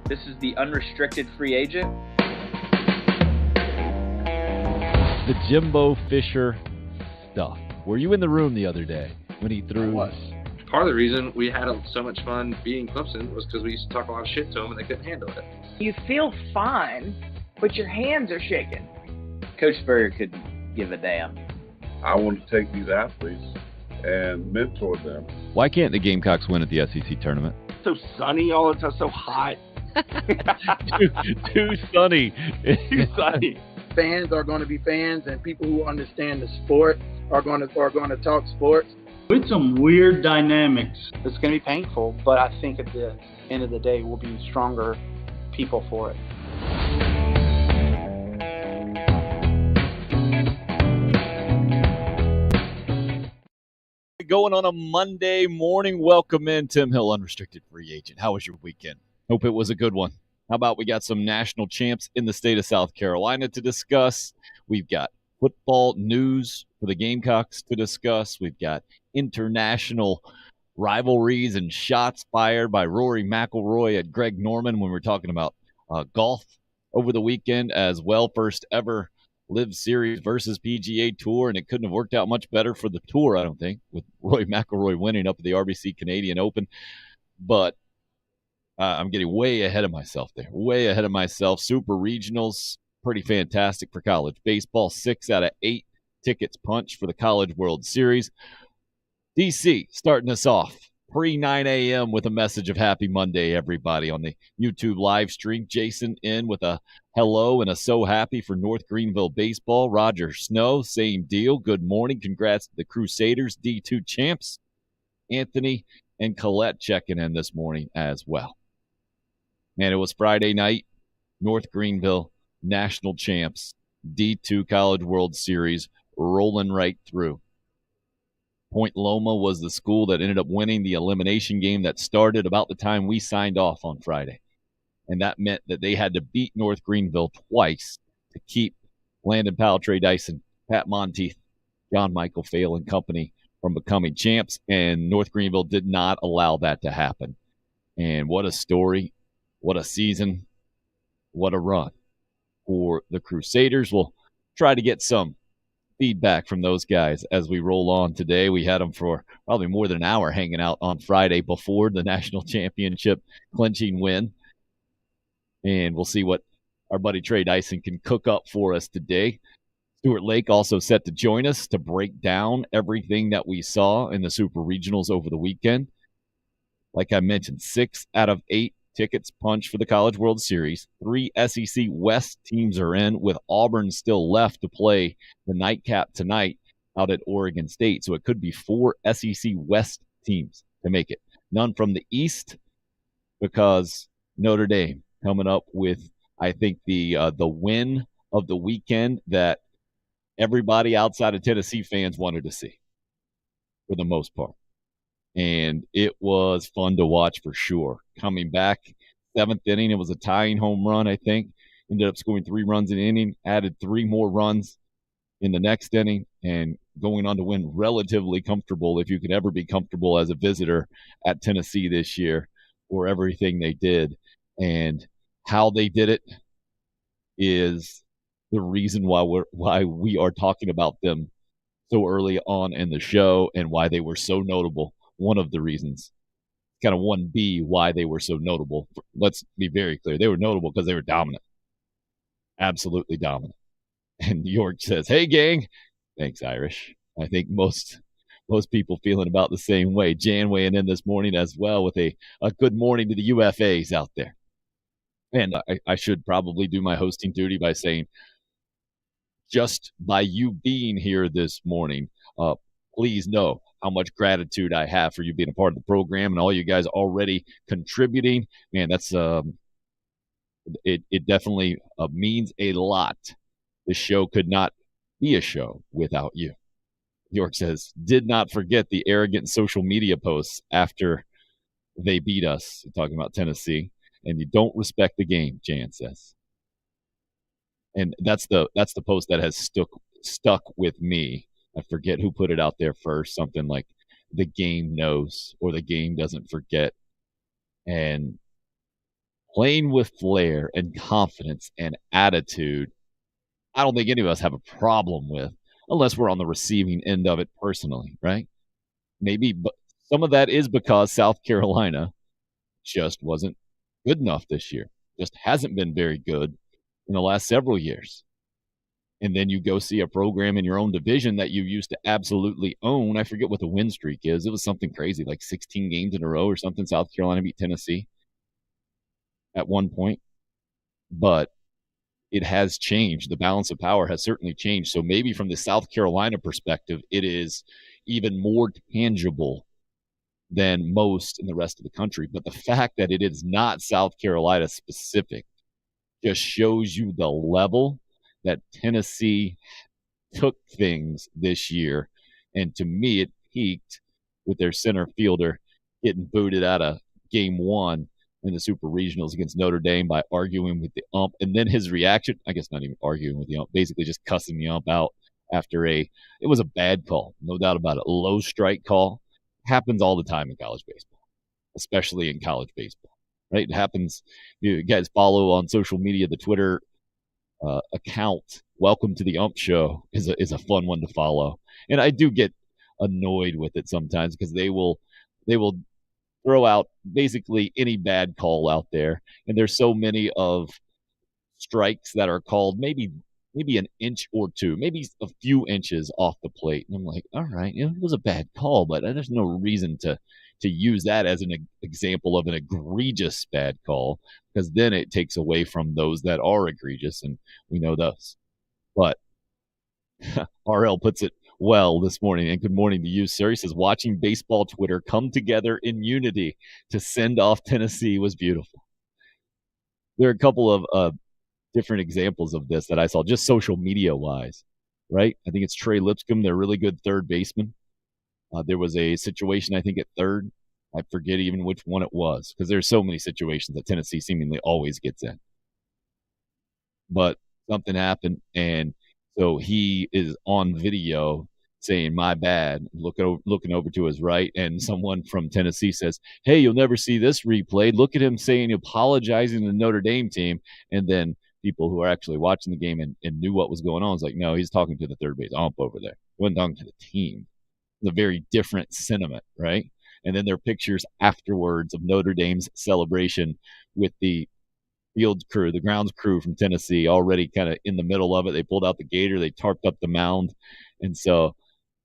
This is the unrestricted free agent. The Jimbo Fisher stuff. Were you in the room the other day when he threw? I was. Part of the reason we had so much fun being Clemson was because we used to talk a lot of shit to them and they couldn't handle it. You feel fine, but your hands are shaking. Coach Spurrier couldn't give a damn. I want to take these athletes and mentor them. Why can't the Gamecocks win at the SEC tournament? So sunny all the time, so hot. Too sunny. Too sunny. Fans are going to be fans, and people who understand the sport are going to talk sports. With some weird dynamics. It's going to be painful, but I think at the end of the day, we'll be stronger people for it. Going on a Monday morning. Welcome in, Tim Hill, unrestricted free agent. How was your weekend? Hope it was a good one. How about we got some national champs in the state of South Carolina to discuss? We've got football news for the Gamecocks to discuss. We've got international rivalries and shots fired by Rory McIlroy at Greg Norman when we're talking about golf over the weekend as well. First ever Live Series versus PGA Tour, and it couldn't have worked out much better for the tour, I don't think, with Rory McIlroy winning up at the RBC Canadian Open. But I'm getting way ahead of myself there. Way ahead of myself. Super Regionals, pretty fantastic for college baseball. 6 out of 8 tickets punched for the College World Series. DC starting us off pre-9 a.m. with a message of happy Monday, everybody, on the YouTube live stream. Jason in with a hello and a so happy for North Greenville baseball. Roger Snow, same deal. Good morning. Congrats to the Crusaders, D2 champs. Anthony and Colette checking in this morning as well. Man, it was Friday night. North Greenville, national champs, D2 College World Series, rolling right through. Point Loma was the school that ended up winning the elimination game that started about the time we signed off on Friday. And that meant that they had to beat North Greenville twice to keep Landon Powell, Trey Dyson, Pat Monteith, John Michael Fail and company from becoming champs. And North Greenville did not allow that to happen. And what a story. What a season. What a run for the Crusaders. We'll try to get some feedback from those guys as we roll on today. We had them for probably more than an hour hanging out on Friday before the national championship clinching win. And we'll see what our buddy Trey Dyson can cook up for us today. Stuart Lake also set to join us to break down everything that we saw in the Super Regionals over the weekend. Like I mentioned, 6 out of 8 tickets punched for the College World Series. 3 SEC West teams are in, with Auburn still left to play the nightcap tonight out at Oregon State. So it could be 4 SEC West teams to make it. None from the East, because Notre Dame coming up with, I think, the win of the weekend that everybody outside of Tennessee fans wanted to see for the most part. And it was fun to watch for sure. Coming back, 7th inning, it was a tying home run, I think. Ended up scoring 3 runs in the inning, added 3 more runs in the next inning, and going on to win relatively comfortable, if you could ever be comfortable as a visitor at Tennessee this year, for everything they did. And how they did it is the reason why we are talking about them so early on in the show, and why they were so notable. One of the reasons, kind of 1B, why they were so notable. Let's be very clear. They were notable because they were dominant. Absolutely dominant. And York says, hey, gang. Thanks, Irish. I think most people feeling about the same way. Jan weighing in this morning as well with a good morning to the UFAs out there. And I should probably do my hosting duty by saying, just by you being here this morning, please know how much gratitude I have for you being a part of the program and all you guys already contributing. Man, that's it definitely means a lot. This show could not be a show without you. York says, did not forget the arrogant social media posts after they beat us, talking about Tennessee, and you don't respect the game, Jan says. And that's the post that has stuck with me. I forget who put it out there first, something like the game knows or the game doesn't forget. And playing with flair and confidence and attitude, I don't think any of us have a problem with, unless we're on the receiving end of it personally, right? Maybe, but some of that is because South Carolina just wasn't good enough this year, just hasn't been very good in the last several years. And then you go see a program in your own division that you used to absolutely own. I forget what the win streak is. It was something crazy, like 16 games in a row or something. South Carolina beat Tennessee at one point. But it has changed. The balance of power has certainly changed. So maybe from the South Carolina perspective, it is even more tangible than most in the rest of the country. But the fact that it is not South Carolina specific just shows you the level that Tennessee took things this year. And to me, it peaked with their center fielder getting booted out of game one in the Super Regionals against Notre Dame by arguing with the ump. And then his reaction, I guess not even arguing with the ump, basically just cussing the ump out after it was a bad call, no doubt about it. A low strike call happens all the time in college baseball, especially in college baseball, right? It happens. You guys follow on social media, the Twitter account, Welcome to the Ump Show, is a fun one to follow. And I do get annoyed with it sometimes because they will throw out basically any bad call out there. And there's so many of strikes that are called maybe an inch or two, maybe a few inches off the plate. And I'm like, all right, it was a bad call, but there's no reason to use that as an example of an egregious bad call, because then it takes away from those that are egregious, and we know those. But RL puts it well this morning, and good morning to you, sir. He says, watching baseball Twitter come together in unity to send off Tennessee was beautiful. There are a couple of different examples of this that I saw, just social media-wise, right? I think it's Trey Lipscomb, their really good third baseman. There was a situation, I think, at third. I forget even which one it was, because there's so many situations that Tennessee seemingly always gets in. But something happened, and so he is on video saying, my bad, looking over to his right, and someone from Tennessee says, hey, you'll never see this replayed. Look at him saying, apologizing to the Notre Dame team. And then people who are actually watching the game and knew what was going on was like, no, he's talking to the third base ump over there. He wasn't talking to the team. It's a very different sentiment, right? And then there are pictures afterwards of Notre Dame's celebration with the field crew, the grounds crew from Tennessee, already kind of in the middle of it. They pulled out the gator, they tarped up the mound. And so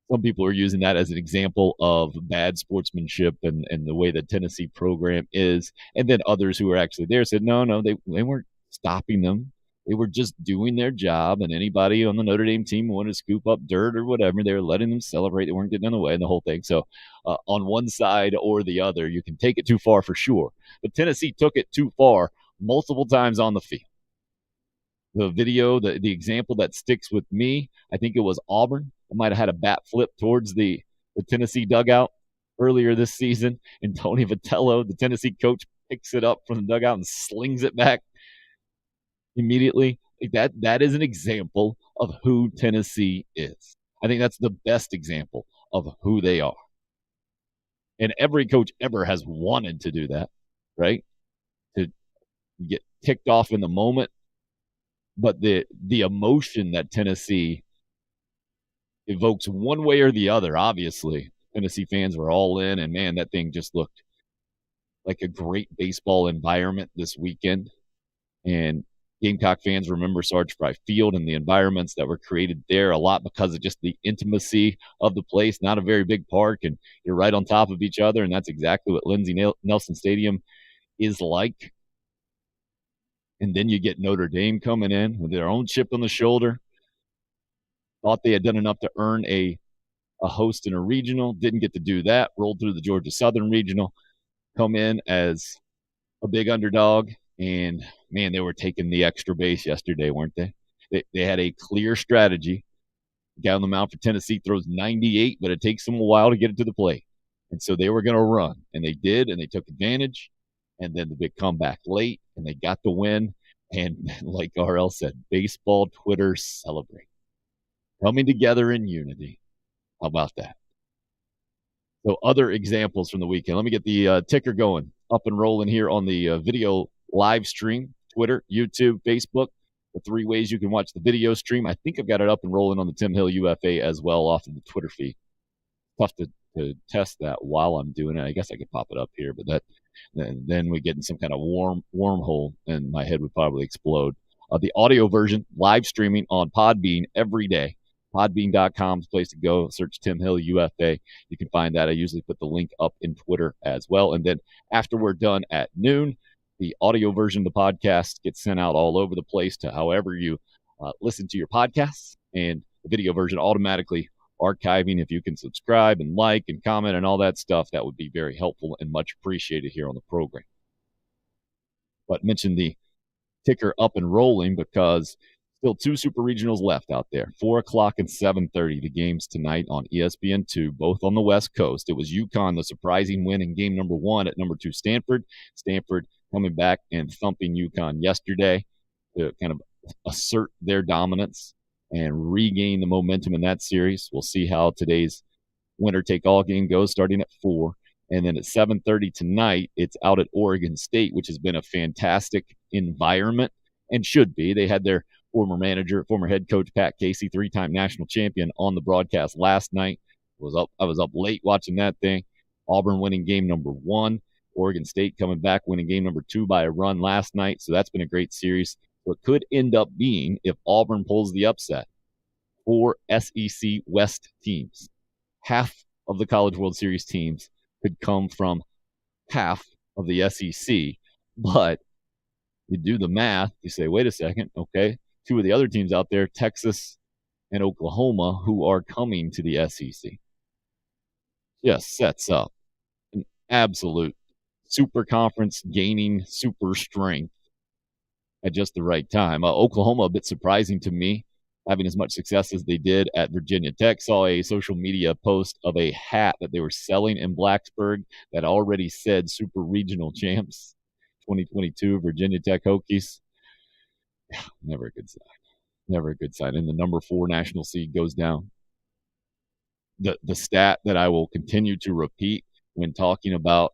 some people are using that as an example of bad sportsmanship and the way the Tennessee program is. And then others who were actually there said, no, they weren't stopping them. They were just doing their job, and anybody on the Notre Dame team who wanted to scoop up dirt or whatever, they were letting them celebrate. They weren't getting in the way and the whole thing. So on one side or the other, you can take it too far for sure. But Tennessee took it too far multiple times on the field. The video, the example that sticks with me, I think it was Auburn. I might have had a bat flip towards the Tennessee dugout earlier this season, and Tony Vitello, the Tennessee coach, picks it up from the dugout and slings it back immediately. That is an example of who Tennessee is. I think that's the best example of who they are. And every coach ever has wanted to do that, right? To get ticked off in the moment. But the emotion that Tennessee evokes one way or the other, obviously, Tennessee fans were all in, and man, that thing just looked like a great baseball environment this weekend. And Gamecock fans remember Sarge Fry Field and the environments that were created there a lot because of just the intimacy of the place. Not a very big park, and you're right on top of each other, and that's exactly what Lindsey Nelson Stadium is like. And then you get Notre Dame coming in with their own chip on the shoulder. Thought they had done enough to earn a host in a regional. Didn't get to do that. Rolled through the Georgia Southern Regional. Come in as a big underdog. And, man, they were taking the extra base yesterday, weren't they? They had a clear strategy. The guy on the mound for Tennessee throws 98, but it takes them a while to get it to the plate. And so they were going to run. And they did, and they took advantage. And then the big comeback late, and they got the win. And like RL said, baseball Twitter celebrate. Coming together in unity. How about that? So other examples from the weekend. Let me get the ticker going, up and rolling here on the video live stream, Twitter, YouTube, Facebook, the 3 ways you can watch the video stream. I think I've got it up and rolling on the Tim Hill UFA as well off of the Twitter feed. Tough to test that while I'm doing it. I guess I could pop it up here, but then we get in some kind of wormhole and my head would probably explode. The audio version, live streaming on Podbean every day. Podbean.com is the place to go. Search Tim Hill UFA. You can find that. I usually put the link up in Twitter as well. And then after we're done at noon, the audio version of the podcast gets sent out all over the place to however you listen to your podcasts, and the video version automatically archiving. If you can subscribe and like and comment and all that stuff, that would be very helpful and much appreciated here on the program. But mention the ticker up and rolling because still 2 super regionals left out there. 4 o'clock and 7:30, the games tonight on ESPN2, both on the West Coast. It was UConn, the surprising win in game number 1 at number 2 Stanford. Stanford coming back and thumping UConn yesterday to kind of assert their dominance and regain the momentum in that series. We'll see how today's winner-take-all game goes starting at 4. And then at 7:30 tonight, it's out at Oregon State, which has been a fantastic environment and should be. They had their former manager, former head coach Pat Casey, 3-time national champion, on the broadcast last night. I was up late watching that thing. Auburn winning game number 1. Oregon State coming back, winning game number 2 by a run last night. So that's been a great series. So it could end up being, if Auburn pulls the upset, 4 SEC West teams. Half of the College World Series teams could come from half of the SEC. But you do the math, you say, wait a second, okay, 2 of the other teams out there, Texas and Oklahoma, who are coming to the SEC. Just sets up an absolute super conference gaining super strength at just the right time. Oklahoma, a bit surprising to me, having as much success as they did at Virginia Tech. Saw a social media post of a hat that they were selling in Blacksburg that already said Super Regional Champs 2022 Virginia Tech Hokies. Never a good sign. Never a good sign. And the number 4 national seed goes down. The stat that I will continue to repeat when talking about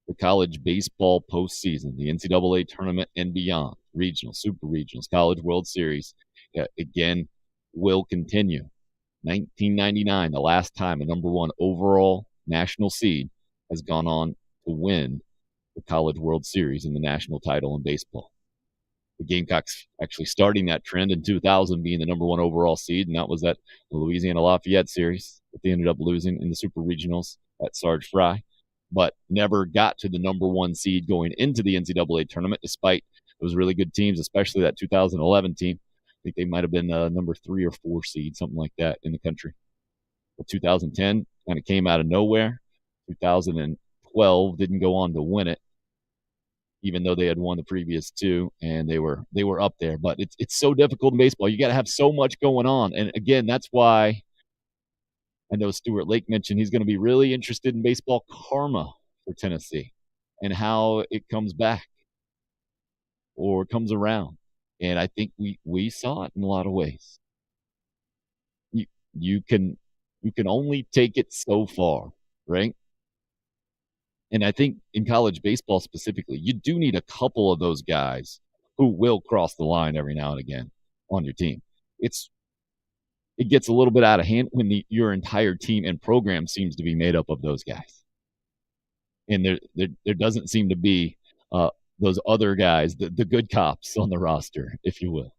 the college baseball postseason, the NCAA tournament and beyond, regional, super regionals, College World Series, again, will continue. 1999, the last time a number 1 overall national seed has gone on to win the College World Series in the national title in baseball. The Gamecocks actually starting that trend in 2000, being the number 1 overall seed, and that was that Louisiana Lafayette series that they ended up losing in the super regionals at Sarge Fry, but never got to the number 1 seed going into the NCAA tournament, despite those really good teams, especially that 2011 team. I think they might have been number 3 or 4 seed, something like that, in the country. But 2010 kind of came out of nowhere. 2012 didn't go on to win it, even though they had won the previous 2, and they were up there. But it's so difficult in baseball. You got to have so much going on. And again, that's why I know Stuart Lake mentioned he's going to be really interested in baseball karma for Tennessee and how it comes back or comes around. And I think we saw it in a lot of ways. You can only take it so far, right? And I think in college baseball specifically, you do need a couple of those guys who will cross the line every now and again on your team. It gets a little bit out of hand when your entire team and program seems to be made up of those guys. And there doesn't seem to be those other guys, the good cops on the roster, if you will.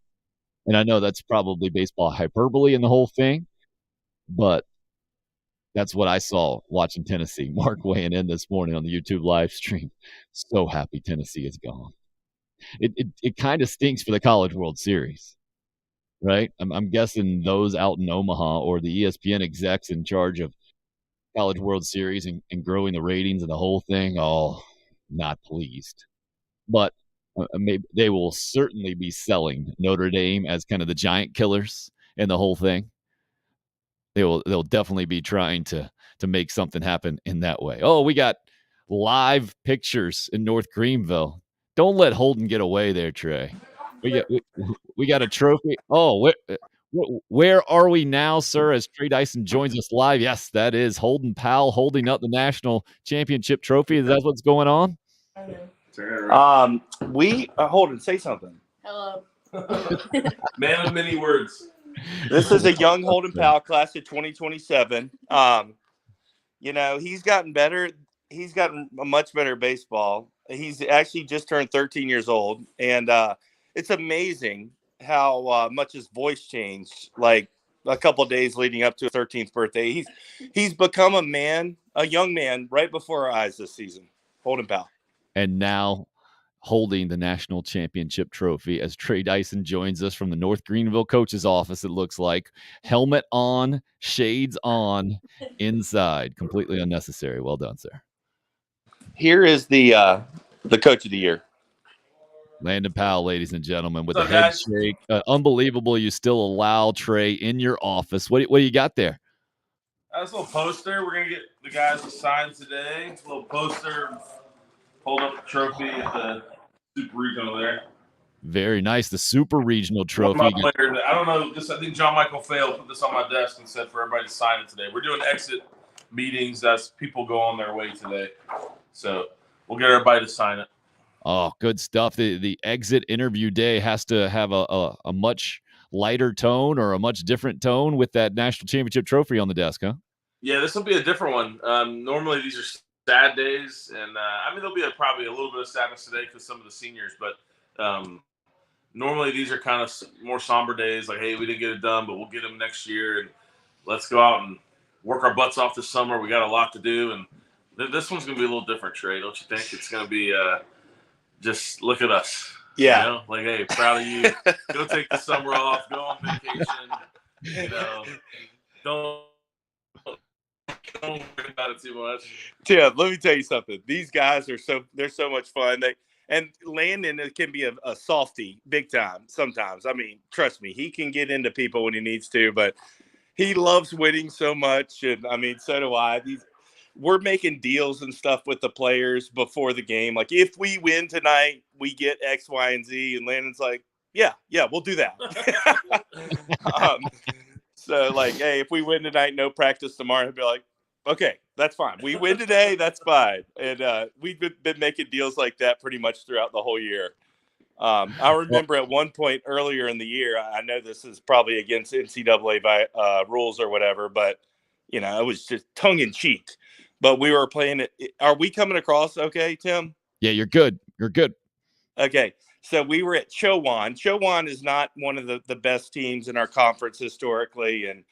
And I know that's probably baseball hyperbole in the whole thing, but that's what I saw watching Tennessee. Mark weighing in this morning on the YouTube live stream. So happy Tennessee is gone. It kind of stinks for the College World Series, right? I'm guessing those out in Omaha or the ESPN execs in charge of College World Series and growing the ratings and the whole thing, not pleased. But maybe they will certainly be selling Notre Dame as kind of the giant killers in the whole thing. They'll definitely be trying to make something happen in that way. Oh, we got live pictures in North Greenville. Don't let Holden get away there, Trey. We got a trophy. Oh, where are we now, sir? As Trey Dyson joins us live. Yes, that is Holden Powell holding up the national championship trophy. Is that what's going on? Holden, say something. Hello. Man of many words. This is a young Holden Powell, class of 2027. He's gotten better. He's gotten a much better baseball. He's actually just turned 13 years old, and it's amazing how much his voice changed. Like a couple of days leading up to his 13th birthday, he's become a young man right before our eyes this season. Holden Powell, and now holding the national championship trophy as Trey Dyson joins us from the North Greenville coach's office. It looks like helmet on, shades on, inside, completely unnecessary. Well done, sir. Here is the coach of the year. Landon Powell, ladies and gentlemen, with What's the up, head guys? shake. Unbelievable. You still allow Trey in your office. What do you got there? This little poster. We're going to get the guys to sign today. A little poster. Hold up the trophy at the Super Regional there. Very nice. The Super Regional trophy. One of my players, I don't know. I think John Michael Fail put this on my desk and said for everybody to sign it today. We're doing exit meetings as people go on their way today. So we'll get everybody to sign it. Oh, good stuff. The exit interview day has to have a much lighter tone or a much different tone with that national championship trophy on the desk, huh? Yeah, this will be a different one. Normally these are sad days, and there'll be probably a little bit of sadness today because some of the seniors, but normally these are kind of more somber days, like, hey, we didn't get it done, but we'll get them next year, and let's go out and work our butts off this summer. We got a lot to do, and this one's going to be a little different, Trey, don't you think? It's going to be just look at us. Yeah. Like, hey, proud of you. Go take the summer off. Go on vacation. Don't worry about it too much. Tim, let me tell you something. These guys they're so much fun. And Landon can be a softie big time sometimes. I mean, trust me, he can get into people when he needs to, but he loves winning so much. And I mean, so do I. We're making deals and stuff with the players before the game. Like, if we win tonight, we get X, Y, and Z. And Landon's like, yeah, we'll do that. So, like, hey, if we win tonight, no practice tomorrow, he'll be like, okay, that's fine. We win today, that's fine. And we've been making deals like that pretty much throughout the whole year. I remember at one point earlier in the year, I know this is probably against NCAA rules or whatever, but, it was just tongue-in-cheek. But we were playing it. Are we coming across okay, Tim? Yeah, you're good. You're good. Okay. So we were at Chowan. Chowan is not one of the best teams in our conference historically, and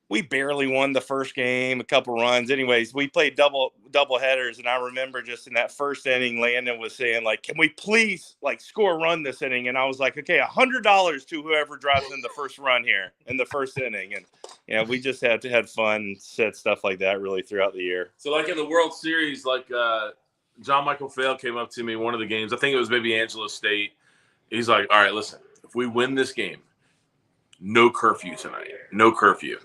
we barely won the first game, a couple runs. Anyways, we played double headers, and I remember just in that first inning, Landon was saying, like, can we please, like, score a run this inning? And I was like, okay, $100 to whoever drives in the first run here in the first inning. And, we just had fun, said stuff like that really throughout the year. So, like, in the World Series, like, John Michael Fail came up to me one of the games. I think it was maybe Angelo State. He's like, all right, listen, if we win this game, no curfew tonight. No curfew.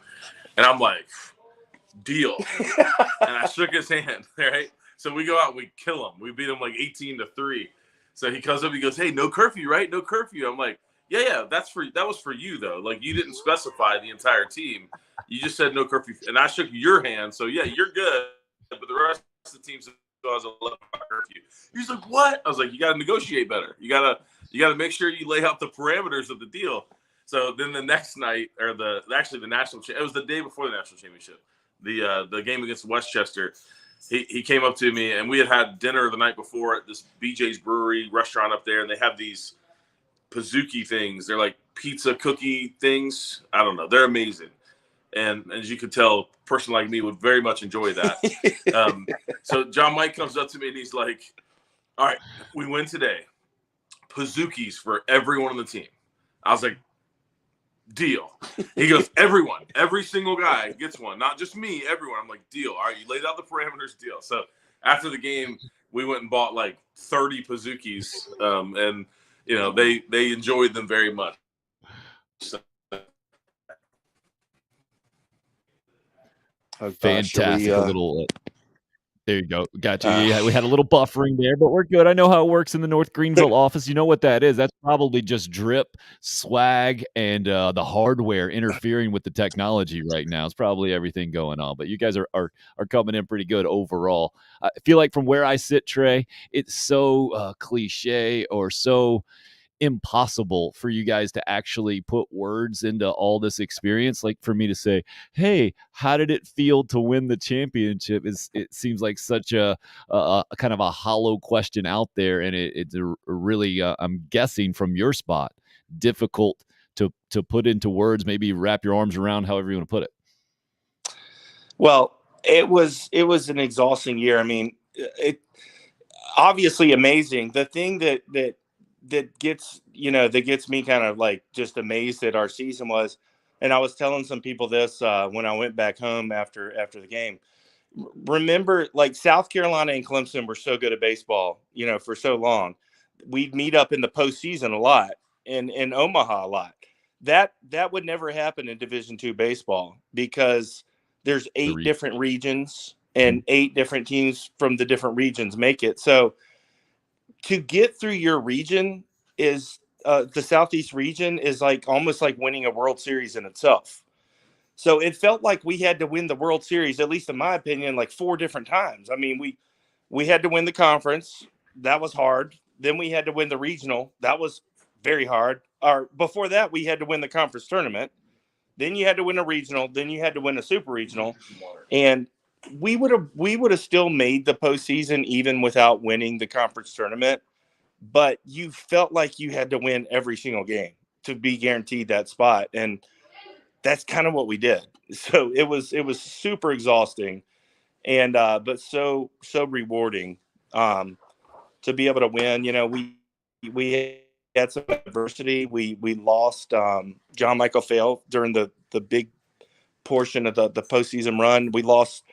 And I'm like, deal. And I shook his hand, right? So we go out and we kill him. We beat him like 18-3. So he comes up, he goes, hey, no curfew, right? No curfew. I'm like, yeah, that was for you, though. Like, you didn't specify the entire team. You just said no curfew. And I shook your hand. So, yeah, you're good. But the rest of the team still has 11-hour curfew. He's like, what? I was like, you got to negotiate better. You got to make sure you lay out the parameters of the deal. So then the next night, or the national, it was the day before the national championship, the game against Westchester. He came up to me, and we had dinner the night before at this BJ's Brewery restaurant up there, and they have these Pizookie things. They're like pizza cookie things. I don't know. They're amazing. And as you could tell, a person like me would very much enjoy that. So John Mike comes up to me, and he's like, all right, we win today. Pizookies for everyone on the team. I was like, deal. He goes, everyone, every single guy gets one, not just me, everyone. I'm like, deal. All right, you laid out the parameters, deal. So after the game, we went and bought like 30 Pizookies, and they enjoyed them very much. So. Fantastic, There you go. Got you. Yeah, we had a little buffering there, but we're good. I know how it works in the North Greenville office. You know what that is? That's probably just drip, swag, and the hardware interfering with the technology right now. It's probably everything going on. But you guys are coming in pretty good overall. I feel like from where I sit, Trey, it's so cliche or so impossible for you guys to actually put words into all this experience. Like for me to say, hey, how did it feel to win the championship? It seems like such a kind of a hollow question out there. And it's a really, I'm guessing from your spot, difficult to put into words, maybe wrap your arms around, however you want to put it. Well, it was an exhausting year. I mean, it obviously amazing. The thing that gets me kind of like just amazed at our season was, and I was telling some people this when I went back home after the game. Remember, like South Carolina and Clemson were so good at baseball, for so long. We'd meet up in the postseason a lot, in Omaha a lot. That would never happen in Division II baseball because there's 8 different regions and 8 different teams from the different regions make it. So to get through your region is the Southeast region is like almost like winning a World Series in itself. So it felt like we had to win the World Series, at least in my opinion, like 4 different times. I mean, we had to win the conference. That was hard. Then we had to win the regional. That was very hard. Or before that, we had to win the conference tournament. Then you had to win a regional. Then you had to win a super regional. And we would have still made the postseason even without winning the conference tournament, but you felt like you had to win every single game to be guaranteed that spot, and that's kind of what we did. So it was super exhausting, and but so rewarding to be able to win. We had some adversity. We lost John Michael Fail during the big portion of the postseason run. We lost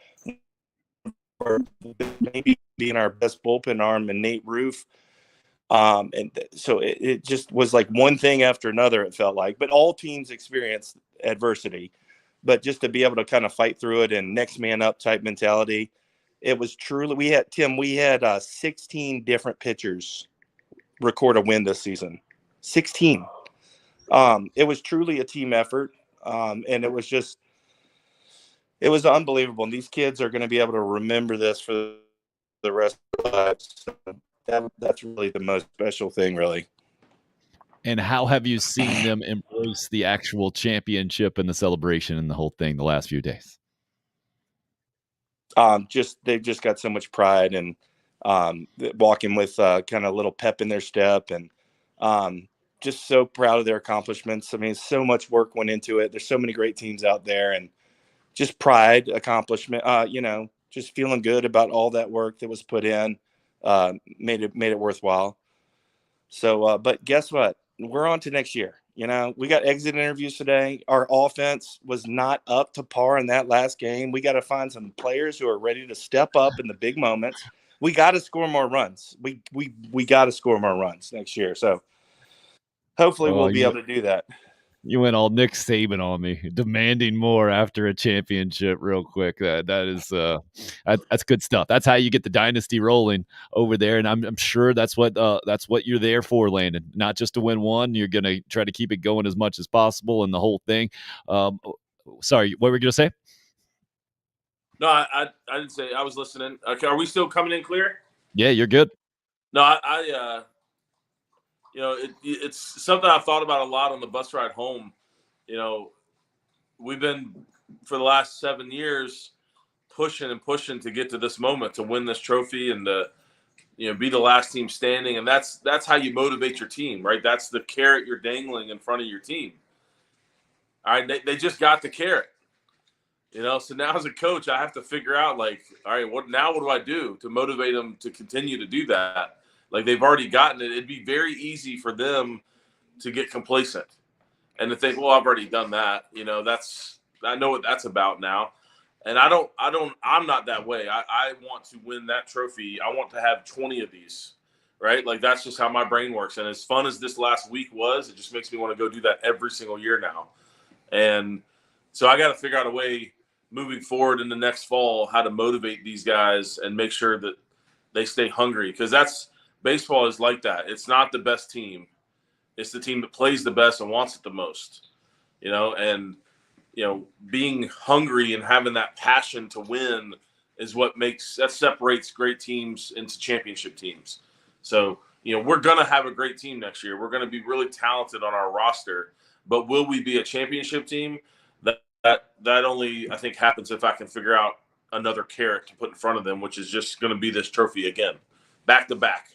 maybe being our best bullpen arm and Nate Roof. And so it just was like one thing after another, it felt like. But all teams experience adversity. But just to be able to kind of fight through it and next man up type mentality, it was truly – we had 16 different pitchers record a win this season. 16. It was truly a team effort, and it was just – it was unbelievable. And these kids are going to be able to remember this for the rest of their lives. That's really the most special thing, really. And how have you seen them embrace the actual championship and the celebration and the whole thing the last few days? They've just got so much pride and walking with kind of a little pep in their step, and just so proud of their accomplishments. I mean, so much work went into it. There's so many great teams out there, and just pride, accomplishment, just feeling good about all that work that was put in, made it worthwhile. So, but guess what? We're on to next year. We got exit interviews today. Our offense was not up to par in that last game. We got to find some players who are ready to step up in the big moments. We got to score more runs. We got to score more runs next year. So hopefully we'll be able to do that. You went all Nick Saban on me, demanding more after a championship real quick. That's good stuff. That's how you get the dynasty rolling over there. And I'm sure that's what you're there for, Landon. Not just to win one. You're going to try to keep it going as much as possible and the whole thing. Sorry, what were you going to say? No, I didn't say. I was listening. Okay, are we still coming in clear? Yeah, you're good. No, it's something I've thought about a lot on the bus ride home. We've been, for the last 7 years, pushing to get to this moment, to win this trophy and to, be the last team standing. And that's how you motivate your team, right? That's the carrot you're dangling in front of your team. All right, they just got the carrot. So now as a coach, I have to figure out, like, all right, what do I do to motivate them to continue to do that? Like, they've already gotten it. It'd be very easy for them to get complacent and to think, well, I've already done that. I know what that's about now. And I'm not that way. I want to win that trophy. I want to have 20 of these, right? Like, that's just how my brain works. And as fun as this last week was, it just makes me want to go do that every single year now. And so I got to figure out a way moving forward in the next fall, how to motivate these guys and make sure that they stay hungry, because baseball is like that. It's not the best team. It's the team that plays the best and wants it the most, and, being hungry and having that passion to win is what separates great teams into championship teams. So, we're going to have a great team next year. We're going to be really talented on our roster, but will we be a championship team? That only, I think, happens if I can figure out another carrot to put in front of them, which is just going to be this trophy again, back to back.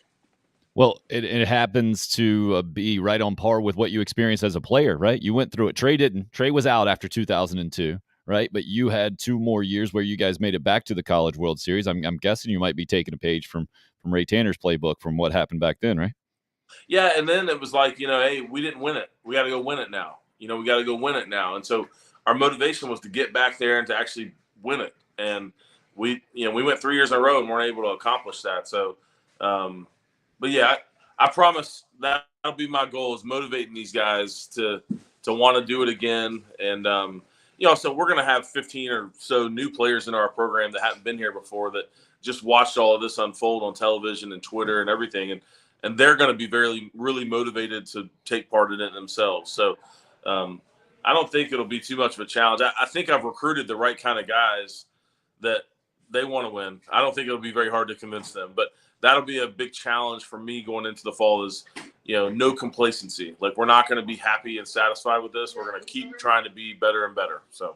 Well, it happens to be right on par with what you experienced as a player, right? You went through it. Trey didn't. Trey was out after 2002, right? But you had 2 more years where you guys made it back to the College World Series. I'm guessing you might be taking a page from Ray Tanner's playbook from what happened back then, right? Yeah, and then it was like, hey, we didn't win it. We got to go win it now. We got to go win it now. And so our motivation was to get back there and to actually win it. And we went 3 years in a row and weren't able to accomplish that. So, but yeah, I promise that'll be my goal, is motivating these guys to want to do it again. And, so we're going to have 15 or so new players in our program that haven't been here before, that just watched all of this unfold on television and Twitter and everything. And they're going to be really motivated to take part in it themselves. So I don't think it'll be too much of a challenge. I think I've recruited the right kind of guys that they want to win. I don't think it'll be very hard to convince them, but that'll be a big challenge for me going into the fall, is, no complacency. Like, we're not going to be happy and satisfied with this. We're going to keep trying to be better and better. So.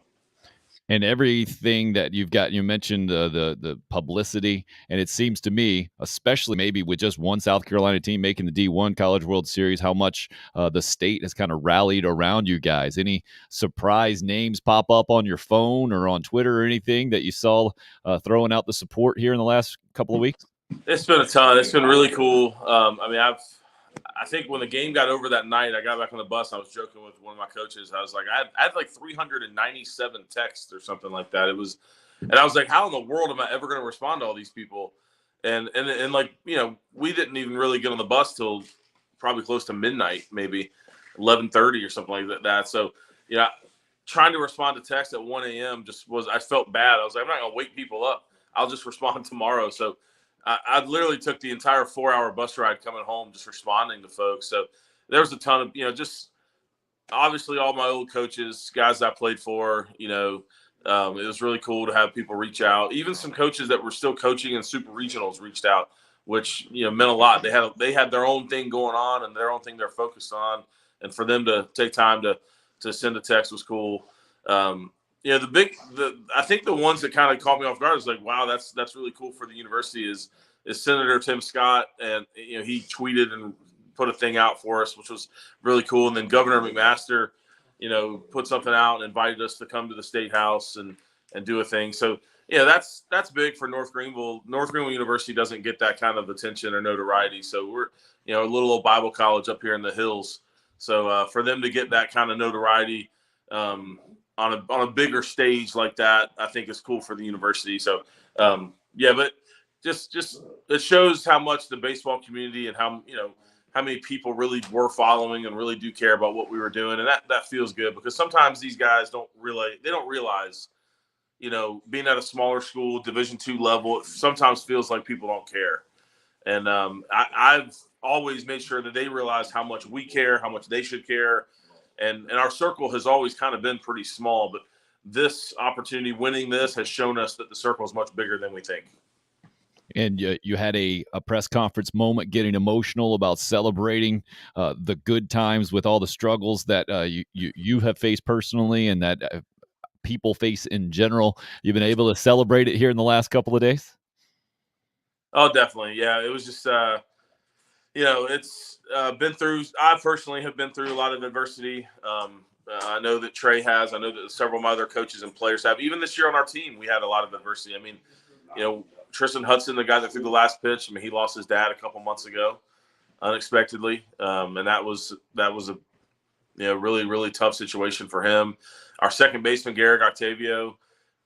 And everything that you've got, you mentioned the publicity, and it seems to me, especially maybe with just one South Carolina team making the D1 College World Series, how much the state has kind of rallied around you guys. Any surprise names pop up on your phone or on Twitter or anything that you saw throwing out the support here in the last couple of weeks? It's been a ton. It's been really cool. I think when the game got over that night, I got back on the bus. And I was joking with one of my coaches. I was like, I had like 397 texts or something like that. And I was like, how in the world am I ever going to respond to all these people? And like, we didn't even really get on the bus till probably close to midnight, maybe 11:30 or something like that. So, trying to respond to text at 1 a.m. I felt bad. I was like, I'm not going to wake people up. I'll just respond tomorrow. So I literally took the entire 4-hour bus ride coming home just responding to folks. So there was a ton of, just obviously all my old coaches, guys I played for, it was really cool to have people reach out. Even some coaches that were still coaching in super regionals reached out, which, meant a lot. They had their own thing going on and their own thing they're focused on. And for them to take time to send a text was cool. I think the ones that kind of caught me off guard is like, wow, that's really cool for the university is Senator Tim Scott. And, he tweeted and put a thing out for us, which was really cool. And then Governor McMaster, put something out and invited us to come to the State House and do a thing. So, that's big for North Greenville. North Greenville University doesn't get that kind of attention or notoriety. So we're, a little old Bible college up here in the hills. So for them to get that kind of notoriety, on a bigger stage like that, I think is cool for the university. So, but just it shows how much the baseball community and how many people really were following and really do care about what we were doing. And that feels good, because sometimes these guys don't realize, being at a smaller school, Division II level, it sometimes feels like people don't care. And I've always made sure that they realize how much we care, how much they should care. And our circle has always kind of been pretty small, but this opportunity, winning this, has shown us that the circle is much bigger than we think. And you had a press conference moment getting emotional about celebrating the good times with all the struggles that you have faced personally and that people face in general. You've been able to celebrate it here in the last couple of days? Oh, definitely. Yeah, it was just it's I personally have been through a lot of adversity. I know that Trey has. I know that several of my other coaches and players have. Even this year on our team, we had a lot of adversity. I mean, Tristan Hudson, the guy that threw the last pitch, he lost his dad a couple months ago unexpectedly. And that was a really, really tough situation for him. Our second baseman, Garrick Octavio,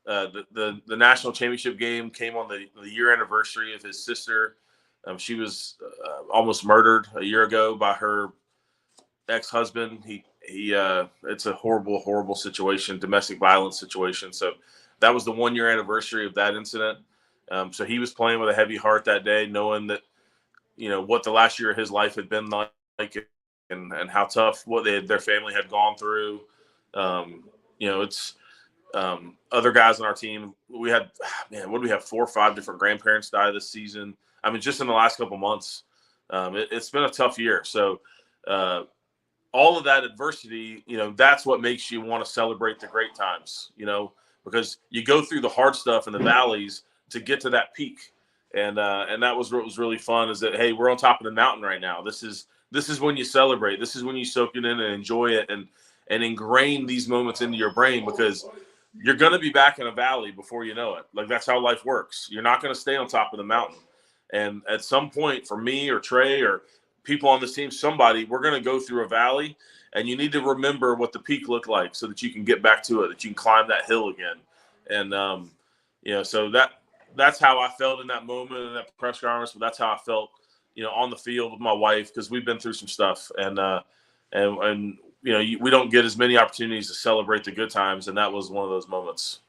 the national championship game came on the year anniversary of his sister. She was almost murdered a year ago by her ex-husband. It's a horrible, horrible situation, domestic violence situation. So that was the 1-year anniversary of that incident. So he was playing with a heavy heart that day, knowing that, what the last year of his life had been like and how tough their family had gone through. It's other guys on our team. We had, what do we have? 4 or 5 different grandparents die this season. I mean, just in the last couple months, it's been a tough year. So all of that adversity, that's what makes you want to celebrate the great times, because you go through the hard stuff in the valleys to get to that peak. And that was what was really fun, is that, hey, we're on top of the mountain right now. This is when you celebrate. This is when you soak it in and enjoy it and ingrain these moments into your brain, because you're going to be back in a valley before you know it. Like, that's how life works. You're not going to stay on top of the mountain. And at some point, for me or Trey or people on this team, we're going to go through a valley, and you need to remember what the peak looked like so that you can get back to it, that you can climb that hill again. And, so that's how I felt in that moment, in that press conference. But that's how I felt, on the field with my wife, because we've been through some stuff, and we don't get as many opportunities to celebrate the good times, and that was one of those moments.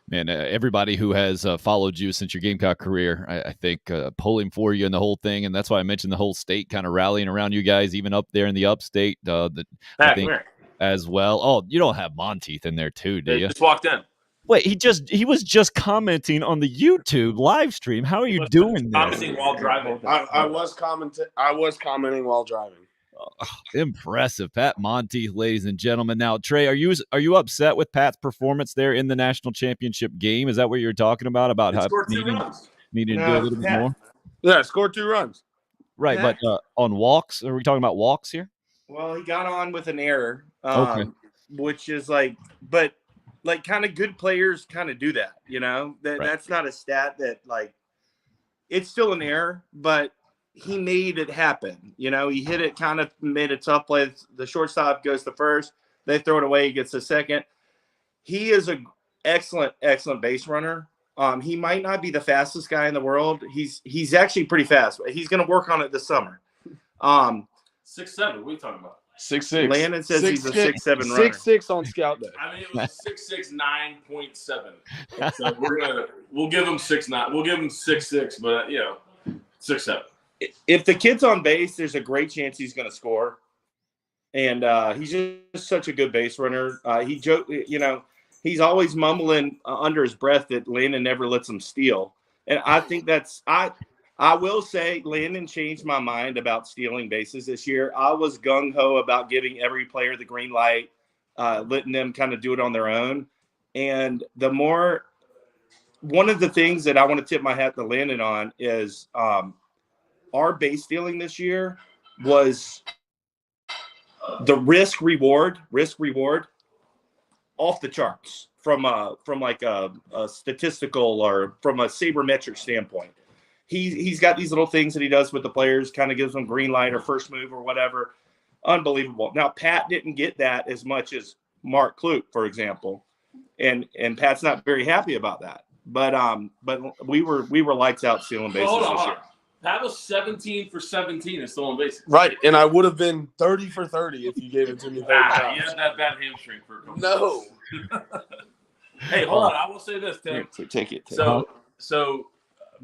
Man, everybody who has followed you since your Gamecock career, I think pulling for you and the whole thing, and that's why I mentioned the whole state kind of rallying around you guys, even up there in the upstate, I think as well. Oh, you don't have Monteith in there too, do you? Just walked in. Wait, he was just commenting on the YouTube live stream. How are you doing there? Commenting while driving. I was commenting while driving. Oh, impressive, Pat Monteith, ladies and gentlemen. Now, Trey, are you upset with Pat's performance there in the national championship game? Is that what you're talking about how needing to do a little bit more? Yeah, scored 2 runs. Right, but on walks, are we talking about walks here? Well, he got on with an error, Okay. which is kind of good players kind of do that, That's not a stat that, it's still an error, but he made it happen. He hit it, kind of made a tough play. The shortstop goes to first. They throw it away. He gets the second. He is an excellent, excellent base runner. He might not be the fastest guy in the world. He's actually pretty fast. He's going to work on it this summer. 6'7". What are you talking about? 6'6". Landon says he's a 6'7" runner. 6'6" on scout day. I mean, it was 6'6", 9.7. So we'll give him 6'9". We'll give him 6'6", but 6'7". If the kid's on base, there's a great chance he's going to score. And he's just such a good base runner. He's always mumbling under his breath that Landon never lets him steal. And I think I will say Landon changed my mind about stealing bases this year. I was gung-ho about giving every player the green light, letting them kind of do it on their own. And one of the things that I want to tip my hat to Landon on is our base stealing this year was the risk reward off the charts from a statistical or from a sabermetric standpoint. He's got these little things that he does with the players, kind of gives them green light or first move or whatever. Unbelievable. Now, Pat didn't get that as much as Mark Kluke, for example, and Pat's not very happy about that. But we were lights out stealing bases this year. That was 17 for 17 and stolen bases. Right, and I would have been 30 for 30 if you gave it to me 30 times. You had that bad hamstring for a couple No. Hey, hold on. I will say this, Tim. Take it. So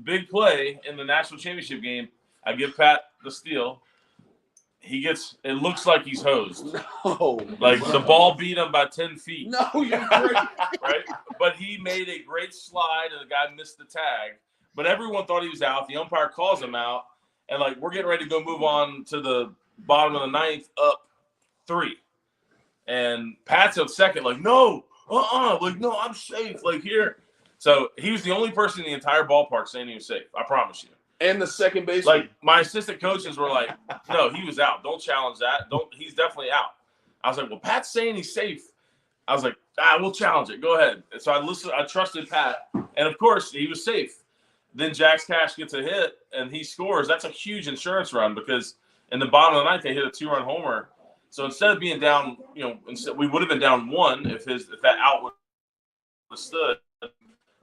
big play in the national championship game. I give Pat the steal. It looks like he's hosed. No. Like the ball beat him by 10 feet. No, you're great. Right? But he made a great slide and the guy missed the tag. But everyone thought he was out. The umpire calls him out. And, we're getting ready to go move on to the bottom of the ninth, up 3. And Pat's up second, no, no, I'm safe, here. So he was the only person in the entire ballpark saying he was safe. I promise you. And the second baseman. My assistant coaches were like, no, he was out. Don't challenge that. He's definitely out. I was like, well, Pat's saying he's safe. I was like, we'll challenge it. Go ahead. And so I trusted Pat. And, of course, he was safe. Then Jax Cash gets a hit, and he scores. That's a huge insurance run because in the bottom of the ninth, they hit a 2-run homer. So instead of being down, we would have been down 1 if that out would have stood.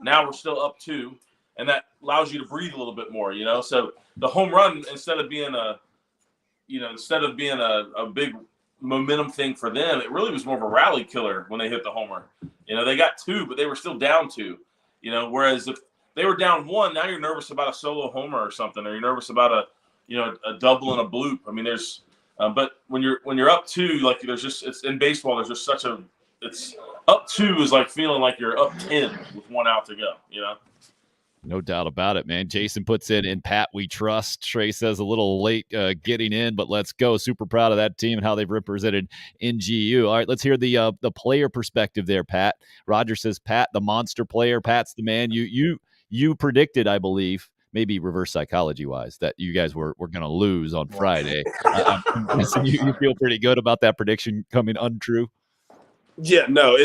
Now we're still up 2, and that allows you to breathe a little bit more, So the home run, instead of being a big momentum thing for them, it really was more of a rally killer when they hit the homer. They got 2, but they were still down 2. Whereas if they were down 1, now you're nervous about a solo homer or something, or you're nervous about a double and a bloop. I mean, there's, but when you're up 2, like it's in baseball. There's just it's up 2 is like feeling like you're up 10 with 1 out to go. No doubt about it, man. Jason puts in Pat, we trust. Trey says a little late getting in, but let's go. Super proud of that team and how they've represented NGU. All right, let's hear the player perspective there, Pat. Roger says, Pat, the monster player. Pat's the man. You predicted, I believe, maybe reverse psychology-wise, that you guys were going to lose on Friday. I'm guessing you feel pretty good about that prediction coming untrue? Yeah, no,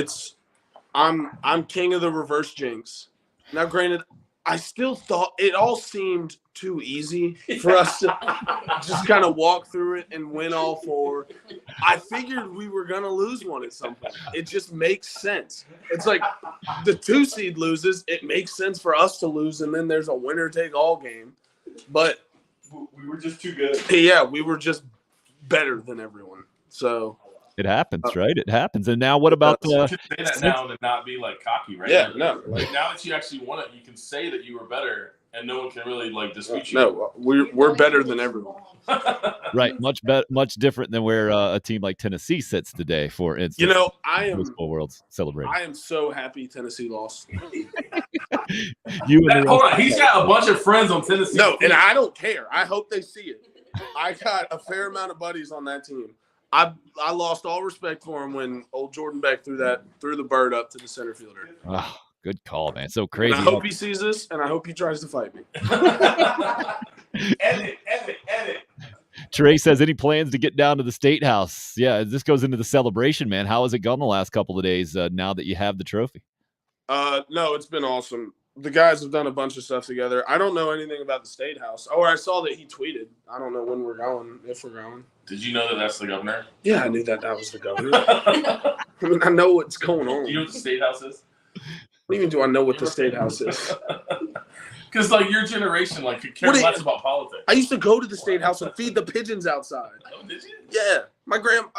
I'm king of the reverse jinx. Now, granted, I still thought it all seemed too easy for us to just kind of walk through it and win all 4. I figured we were going to lose one at some point. It just makes sense. It's like the 2 seed loses. It makes sense for us to lose, and then there's a winner-take-all game. But we were just too good. Yeah, we were just better than everyone. So it happens, right? It happens. And now what about you should say that now and not be like cocky, right? Yeah, no. Like now that you actually won it, you can say that you were better, and no one can really like dispute you. No, we're better than everyone. Right, much different than where a team like Tennessee sits today. For instance, I am Baseball World's celebrating. I am so happy Tennessee lost. Hold on, he's got a bunch of friends on Tennessee. No, and I don't care. I hope they see it. I got a fair amount of buddies on that team. I lost all respect for him when old Jordan Beck threw the bird up to the center fielder. Oh, good call, man. So crazy. And I hope he sees this, and I hope he tries to fight me. Edit. Trey says, any plans to get down to the State House? Yeah, this goes into the celebration, man. How has it gone the last couple of days now that you have the trophy? No, it's been awesome. The guys have done a bunch of stuff together. I don't know anything about the State House. Oh, I saw that he tweeted. I don't know when we're going, if we're going. Did you know that that's the governor? Yeah, I knew that was the governor. I mean, I know what's going on. Do you know what the State House is? What even do I know what the State House is? Because, like, your generation, like, could care less about politics. I used to go to the State House and feed the pigeons outside. Oh, did you? Yeah. My grandma,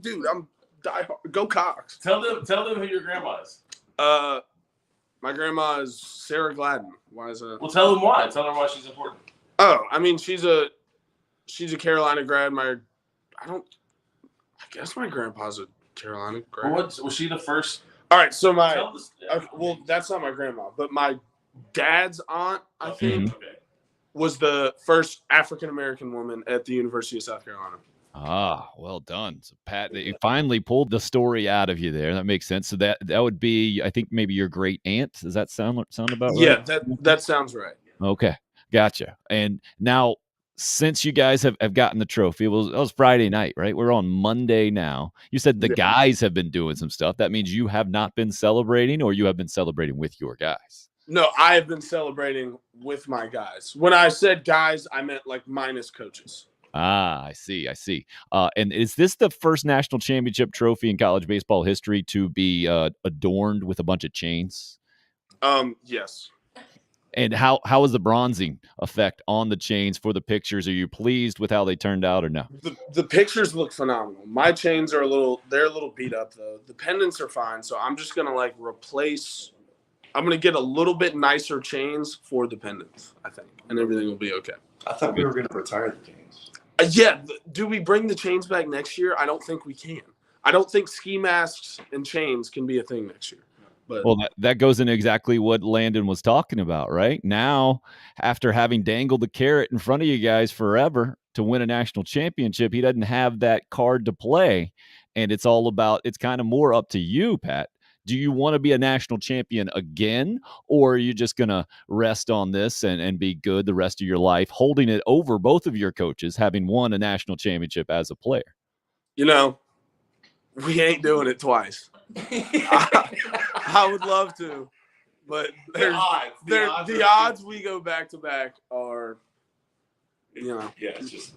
dude, I'm diehard. Go Cox. Tell them who your grandma is. My grandma is Sarah Gladden. Why is that? Well, tell them why. Tell her why she's important. Oh, I mean, she's a Carolina grad. I guess my grandpa's a Carolina grad. Well, was she the first? All right, so well, that's not my grandma, but my dad's aunt, I think, was the first African-American woman at the University of South Carolina. Ah, well done. So, Pat, you finally pulled the story out of you there. That makes sense. So that would be, I think, maybe your great aunt. Does that sound about right? Yeah, that sounds right. Okay, gotcha. And now, since you guys have gotten the trophy, it was Friday night, right? We're on Monday now. You said the guys have been doing some stuff. That means you have not been celebrating, or you have been celebrating with your guys? No, I have been celebrating with my guys. When I said guys, I meant like minus coaches. Ah, I see. And is this the first national championship trophy in college baseball history to be adorned with a bunch of chains? Yes. And how is the bronzing effect on the chains for the pictures? Are you pleased with how they turned out or no? The pictures look phenomenal. My chains are a little beat up though. The pendants are fine. So I'm just going to I'm going to get a little bit nicer chains for the pendants, I think, and everything will be okay. I thought we were going to retire the chains. Yeah. Do we bring the chains back next year? I don't think we can. I don't think ski masks and chains can be a thing next year. But, well, that goes into exactly what Landon was talking about, right? Now, after having dangled the carrot in front of you guys forever to win a national championship, he doesn't have that card to play. And it's kind of more up to you, Pat. Do you want to be a national champion again, or are you just going to rest on this and be good the rest of your life, holding it over both of your coaches, having won a national championship as a player? We ain't doing it twice. I would love to, but the odds we go back to back are, Yeah, it's just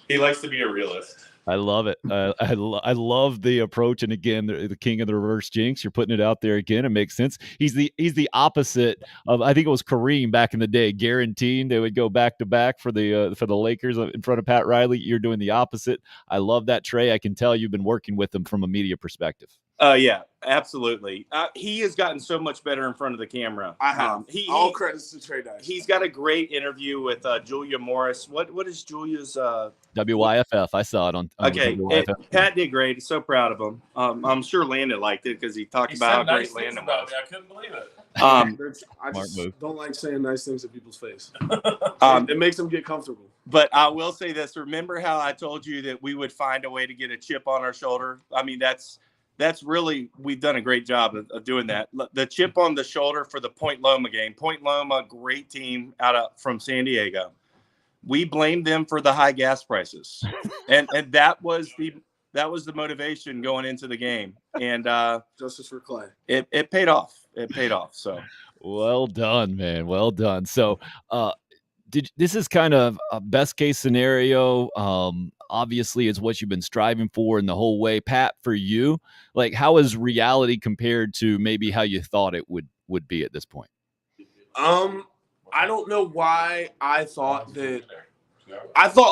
he likes to be a realist. I love it. I love the approach. And again, the king of the reverse jinx. You're putting it out there again. It makes sense. He's the opposite of, I think it was Kareem back in the day, guaranteeing they would go back to back for the Lakers in front of Pat Riley. You're doing the opposite. I love that, Trey. I can tell you've been working with him from a media perspective. Yeah, absolutely. He has gotten so much better in front of the camera. I have. All credits to Trey Dyson. He's got a great interview with Julia Morris. What is Julia's? WYFF. I saw it on Okay, WYFF. Pat did great. So proud of him. I'm sure Landon liked it because he talked about how great Landon was. I couldn't believe it. I just don't like saying nice things to people's face. It makes them get comfortable. But I will say this. Remember how I told you that we would find a way to get a chip on our shoulder? I mean, that's really, we've done a great job of doing that. The chip on the shoulder for the Point Loma game. Point Loma, great team from San Diego. We blamed them for the high gas prices. and that was the motivation going into the game. And justice for Clay. It paid off. It paid off. So well done, man. Well done. So this is kind of a best case scenario. Obviously, it's what you've been striving for in the whole way. Pat, for you, like, how is reality compared to maybe how you thought it would be at this point? I don't know why I thought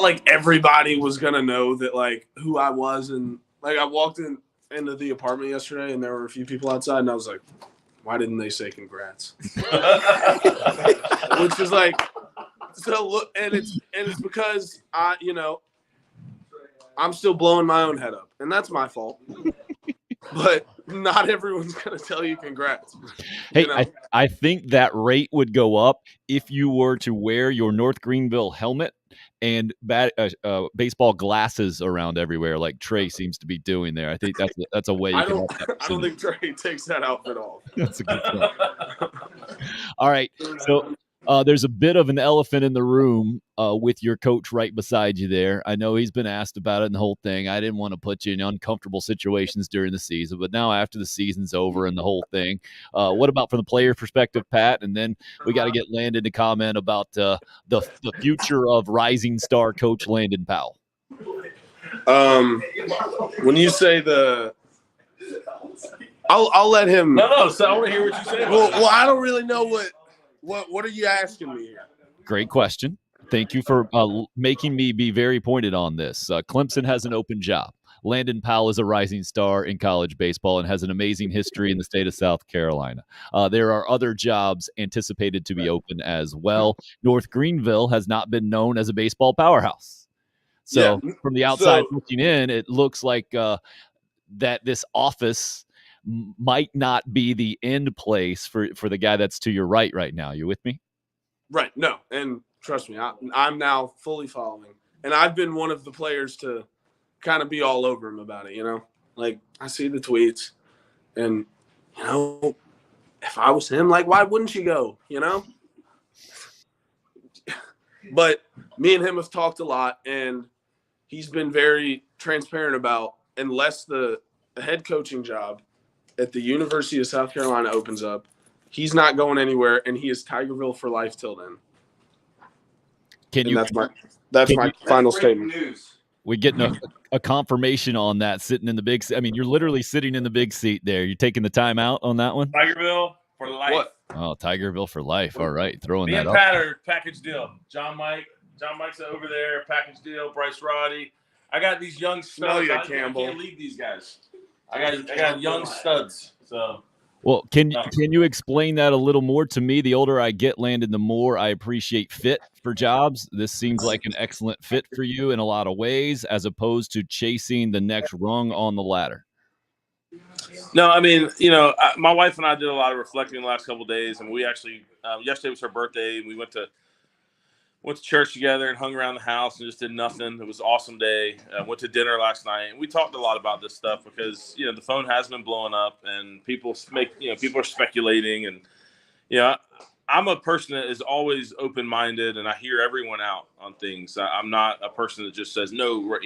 like everybody was gonna know that, like, who I was, and like I walked into the apartment yesterday and there were a few people outside and I was like, why didn't they say congrats? Which is like, so look, and it's because I'm still blowing my own head up, and that's my fault. But not everyone's going to tell you congrats. Hey, I think that rate would go up if you were to wear your North Greenville helmet and baseball glasses around everywhere, like Trey seems to be doing there. I think that's a way you can help that. I don't think Trey takes that outfit off. That's a good point. All right, so there's a bit of an elephant in the room with your coach right beside you there. I know he's been asked about it and the whole thing. I didn't want to put you in uncomfortable situations during the season, but now after the season's over and the whole thing, what about from the player perspective, Pat? And then we got to get Landon to comment about the future of rising star coach Landon Powell. When you say I'll let him. No. So I want to hear what you say. Well, I don't really know what are you asking me here? Great question. Thank you for making me be very pointed on this. Clemson has an open job. Landon Powell is a rising star in college baseball and has an amazing history in the state of South Carolina. There are other jobs anticipated to be open as well. North Greenville has not been known as a baseball powerhouse. So from the outside looking in, it looks like that this office might not be the end place for the guy that's to your right now. You with me? Right. No. And trust me, I'm now fully following. And I've been one of the players to kind of be all over him about it, Like, I see the tweets and, if I was him, like, why wouldn't you go, But me and him have talked a lot, and he's been very transparent about, unless the head coaching job at the University of South Carolina opens up, he's not going anywhere, and he is Tigerville for life till then. That's my final statement. We're getting a confirmation on that sitting in the big seat. I mean, you're literally sitting in the big seat there. You're taking the time out on that one? Tigerville for life. What? Oh, Tigerville for life. All right. Throwing Me that and up. Pat are package deal. John Mike's over there, package deal. Bryce Roddy. I got these young studs. I can't leave these guys. I got young studs. So. Well, can you explain that a little more to me? The older I get, Landon, the more I appreciate fit for jobs. This seems like an excellent fit for you in a lot of ways, as opposed to chasing the next rung on the ladder. No, I mean, my wife and I did a lot of reflecting the last couple of days, and we actually yesterday was her birthday, and we went to church together and hung around the house and just did nothing. It was an awesome day. Went to dinner last night, and we talked a lot about this stuff because the phone has been blowing up and people are speculating, and I'm a person that is always open-minded and I hear everyone out on things. I'm not a person that just says no.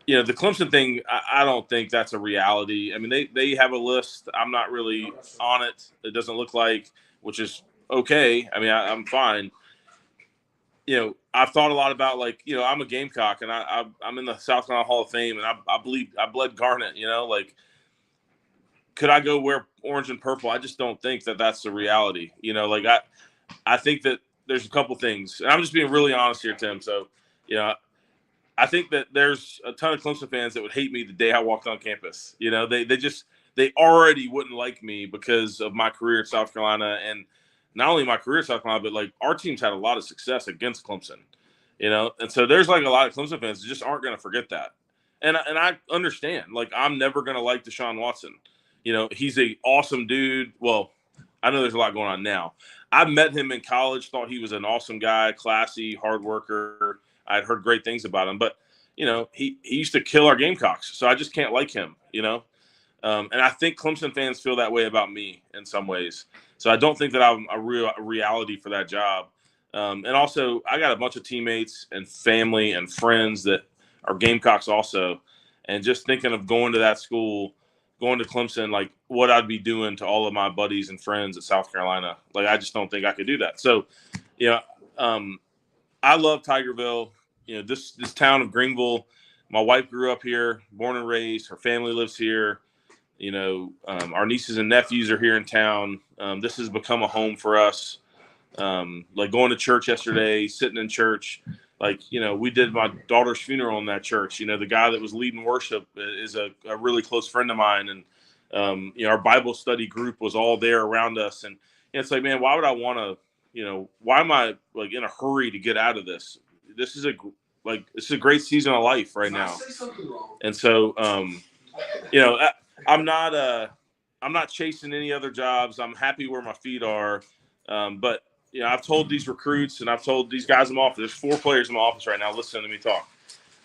The Clemson thing, I don't think that's a reality. I mean, they have a list. I'm not really on it. It doesn't look like, which is okay. I mean, I'm fine. I've thought a lot about, I'm a Gamecock and I'm in the South Carolina Hall of Fame, and I bled Garnet, could I go wear orange and purple? I just don't think that that's the reality. I think that there's a couple things, and I'm just being really honest here, Tim. So, I think that there's a ton of Clemson fans that would hate me the day I walked on campus. You know, they already wouldn't like me because of my career at South Carolina, and not only my career at South Carolina, but like our team's had a lot of success against Clemson. You know, and so there's like a lot of Clemson fans that just aren't going to forget that. And I understand. Like, I'm never going to like Deshaun Watson. You know, he's an awesome dude. Well, I know there's a lot going on now. I met him in college, thought he was an awesome guy, classy, hard worker. I'd heard great things about him. But, you know, he used to kill our Gamecocks, so I just can't like him, you know. And I think Clemson fans feel that way about me in some ways. So I don't think that I'm a real reality for that job. And also, I got a bunch of teammates and family and friends that are Gamecocks also. And just thinking of going to that school, going to Clemson, like what I'd be doing to all of my buddies and friends at South Carolina. Like, I just don't think I could do that. So, you know, I love Tigerville. You know, this town of Greenville, my wife grew up here, born and raised. Her family lives here. You know, our nieces and nephews are here in town. This has become a home for us. Like going to church yesterday, sitting in church. Like, you know, we did my daughter's funeral in that church. You know, the guy that was leading worship is a really close friend of mine. And, you know, our Bible study group was all there around us. And it's like, man, why would I want to, you know, why am I like in a hurry to get out of this? This is a great season of life right now. And so, you know, I'm not chasing any other jobs. I'm happy where my feet are. But, you know, I've told these recruits and I've told these guys in my office, there's 4 players in my office right now listening to me talk.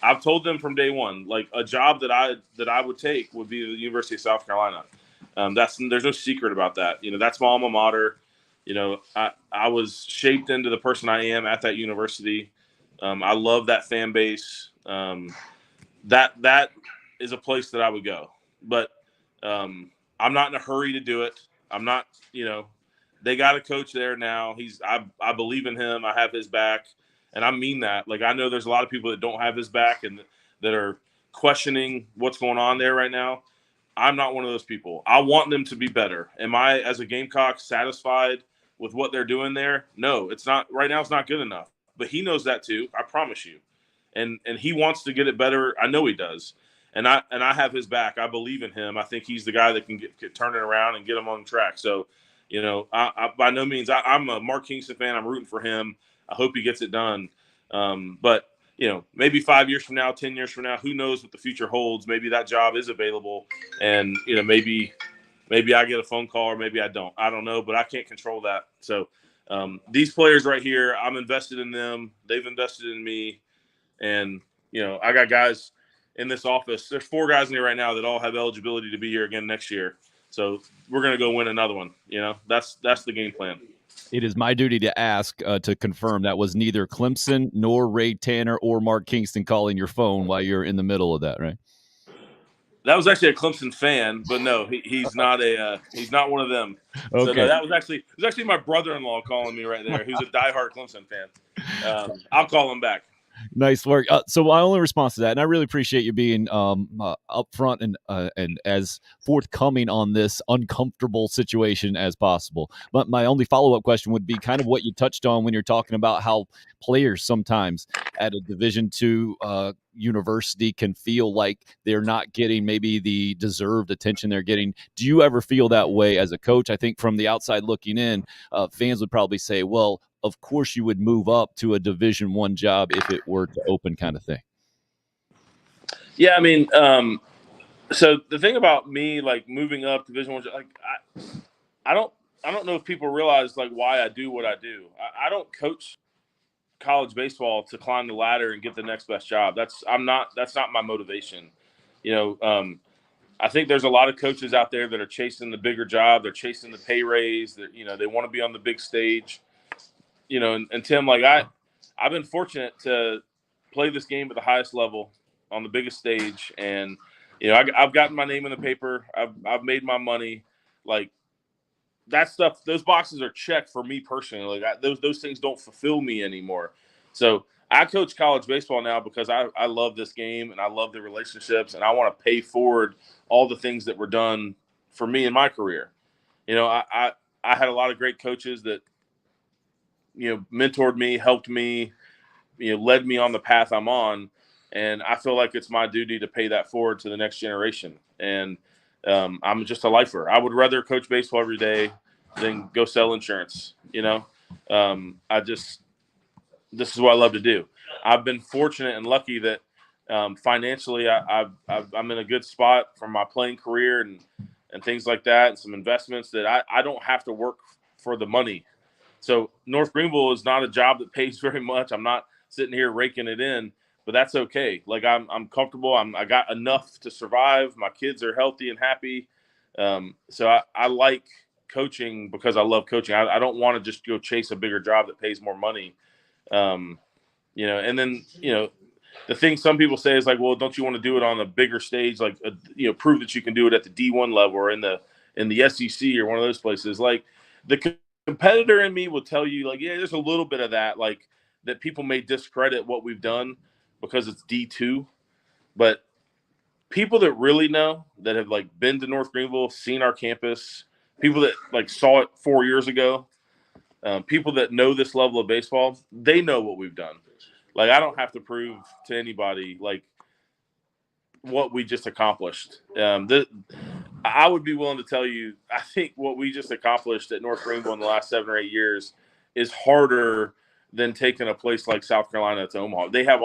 I've told them from day one, like a job that I would take would be the University of South Carolina. There's no secret about that. You know, that's my alma mater. You know, I was shaped into the person I am at that university. I love that fan base. That is a place that I would go. But I'm not in a hurry to do it. I'm not, you know, they got a coach there now. I believe in him. I have his back. And I mean that. Like, I know there's a lot of people that don't have his back and that are questioning what's going on there right now. I'm not one of those people. I want them to be better. Am I, as a Gamecock, satisfied with what they're doing there? No, it's not. Right now, it's not good enough. But he knows that too. I promise you. And he wants to get it better. I know he does. And I have his back. I believe in him. I think he's the guy that can turn it around and get him on track. So, you know, I by no means, I'm a Mark Kingston fan. I'm rooting for him. I hope he gets it done. But, you know, maybe 5 years from now, 10 years from now, who knows what the future holds. Maybe that job is available. And, you know, maybe I get a phone call or maybe I don't. I don't know, but I can't control that. So these players right here, I'm invested in them. They've invested in me. And, you know, I got guys in this office. There's 4 guys in here right now that all have eligibility to be here again next year. So we're going to go win another one. You know, that's the game plan. It is my duty to ask to confirm that was neither Clemson nor Ray Tanner or Mark Kingston calling your phone while you're in the middle of that, right? That was actually a Clemson fan, but no, he's not one of them. Okay. So no, it was actually my brother-in-law calling me right there, who's a diehard Clemson fan. I'll call him back. Nice work. So my only response to that, and I really appreciate you being upfront and as forthcoming on this uncomfortable situation as possible. But my only follow-up question would be kind of what you touched on when you're talking about how players sometimes at a Division II university can feel like they're not getting maybe the deserved attention they're getting. Do you ever feel that way as a coach? I think from the outside looking in, fans would probably say, well, of course you would move up to a Division I job if it were to open, kind of thing. Yeah, I mean, so the thing about me, like moving up Division I, like I don't know if people realize like why I do what I do. I don't coach college baseball to climb the ladder and get the next best job. That's not my motivation. You know, I think there's a lot of coaches out there that are chasing the bigger job. They're chasing the pay raise. That, you know, they want to be on the big stage. You know, and Tim, like I've been fortunate to play this game at the highest level on the biggest stage, and you know, I've gotten my name in the paper. I've made my money. Like that stuff, those boxes are checked for me personally. Like those things don't fulfill me anymore. So I coach college baseball now because I love this game and I love the relationships, and I want to pay forward all the things that were done for me in my career. You know, I had a lot of great coaches that, you know, mentored me, helped me, you know, led me on the path I'm on. And I feel like it's my duty to pay that forward to the next generation. And I'm just a lifer. I would rather coach baseball every day than go sell insurance. This is what I love to do. I've been fortunate and lucky that financially I'm in a good spot from my playing career and things like that, and some investments that I don't have to work for the money. So North Greenville is not a job that pays very much. I'm not sitting here raking it in, but that's okay. Like I'm comfortable. I got enough to survive. My kids are healthy and happy. So I like coaching because I love coaching. I don't want to just go chase a bigger job that pays more money. And then, the thing some people say is like, well, don't you want to do it on a bigger stage? Like, prove that you can do it at the D1 level or in the SEC or one of those places. Like the competitor in me will tell you like, yeah, there's a little bit of that, like that people may discredit what we've done because it's D2, but people that really know, that have like been to North Greenville, seen our campus, people that like saw it 4 years ago, people that know this level of baseball, they know what we've done. Like I don't have to prove to anybody like what we just accomplished. I would be willing to tell you, I think what we just accomplished at North Greenville in the last 7 or 8 years is harder than taking a place like South Carolina to Omaha. They have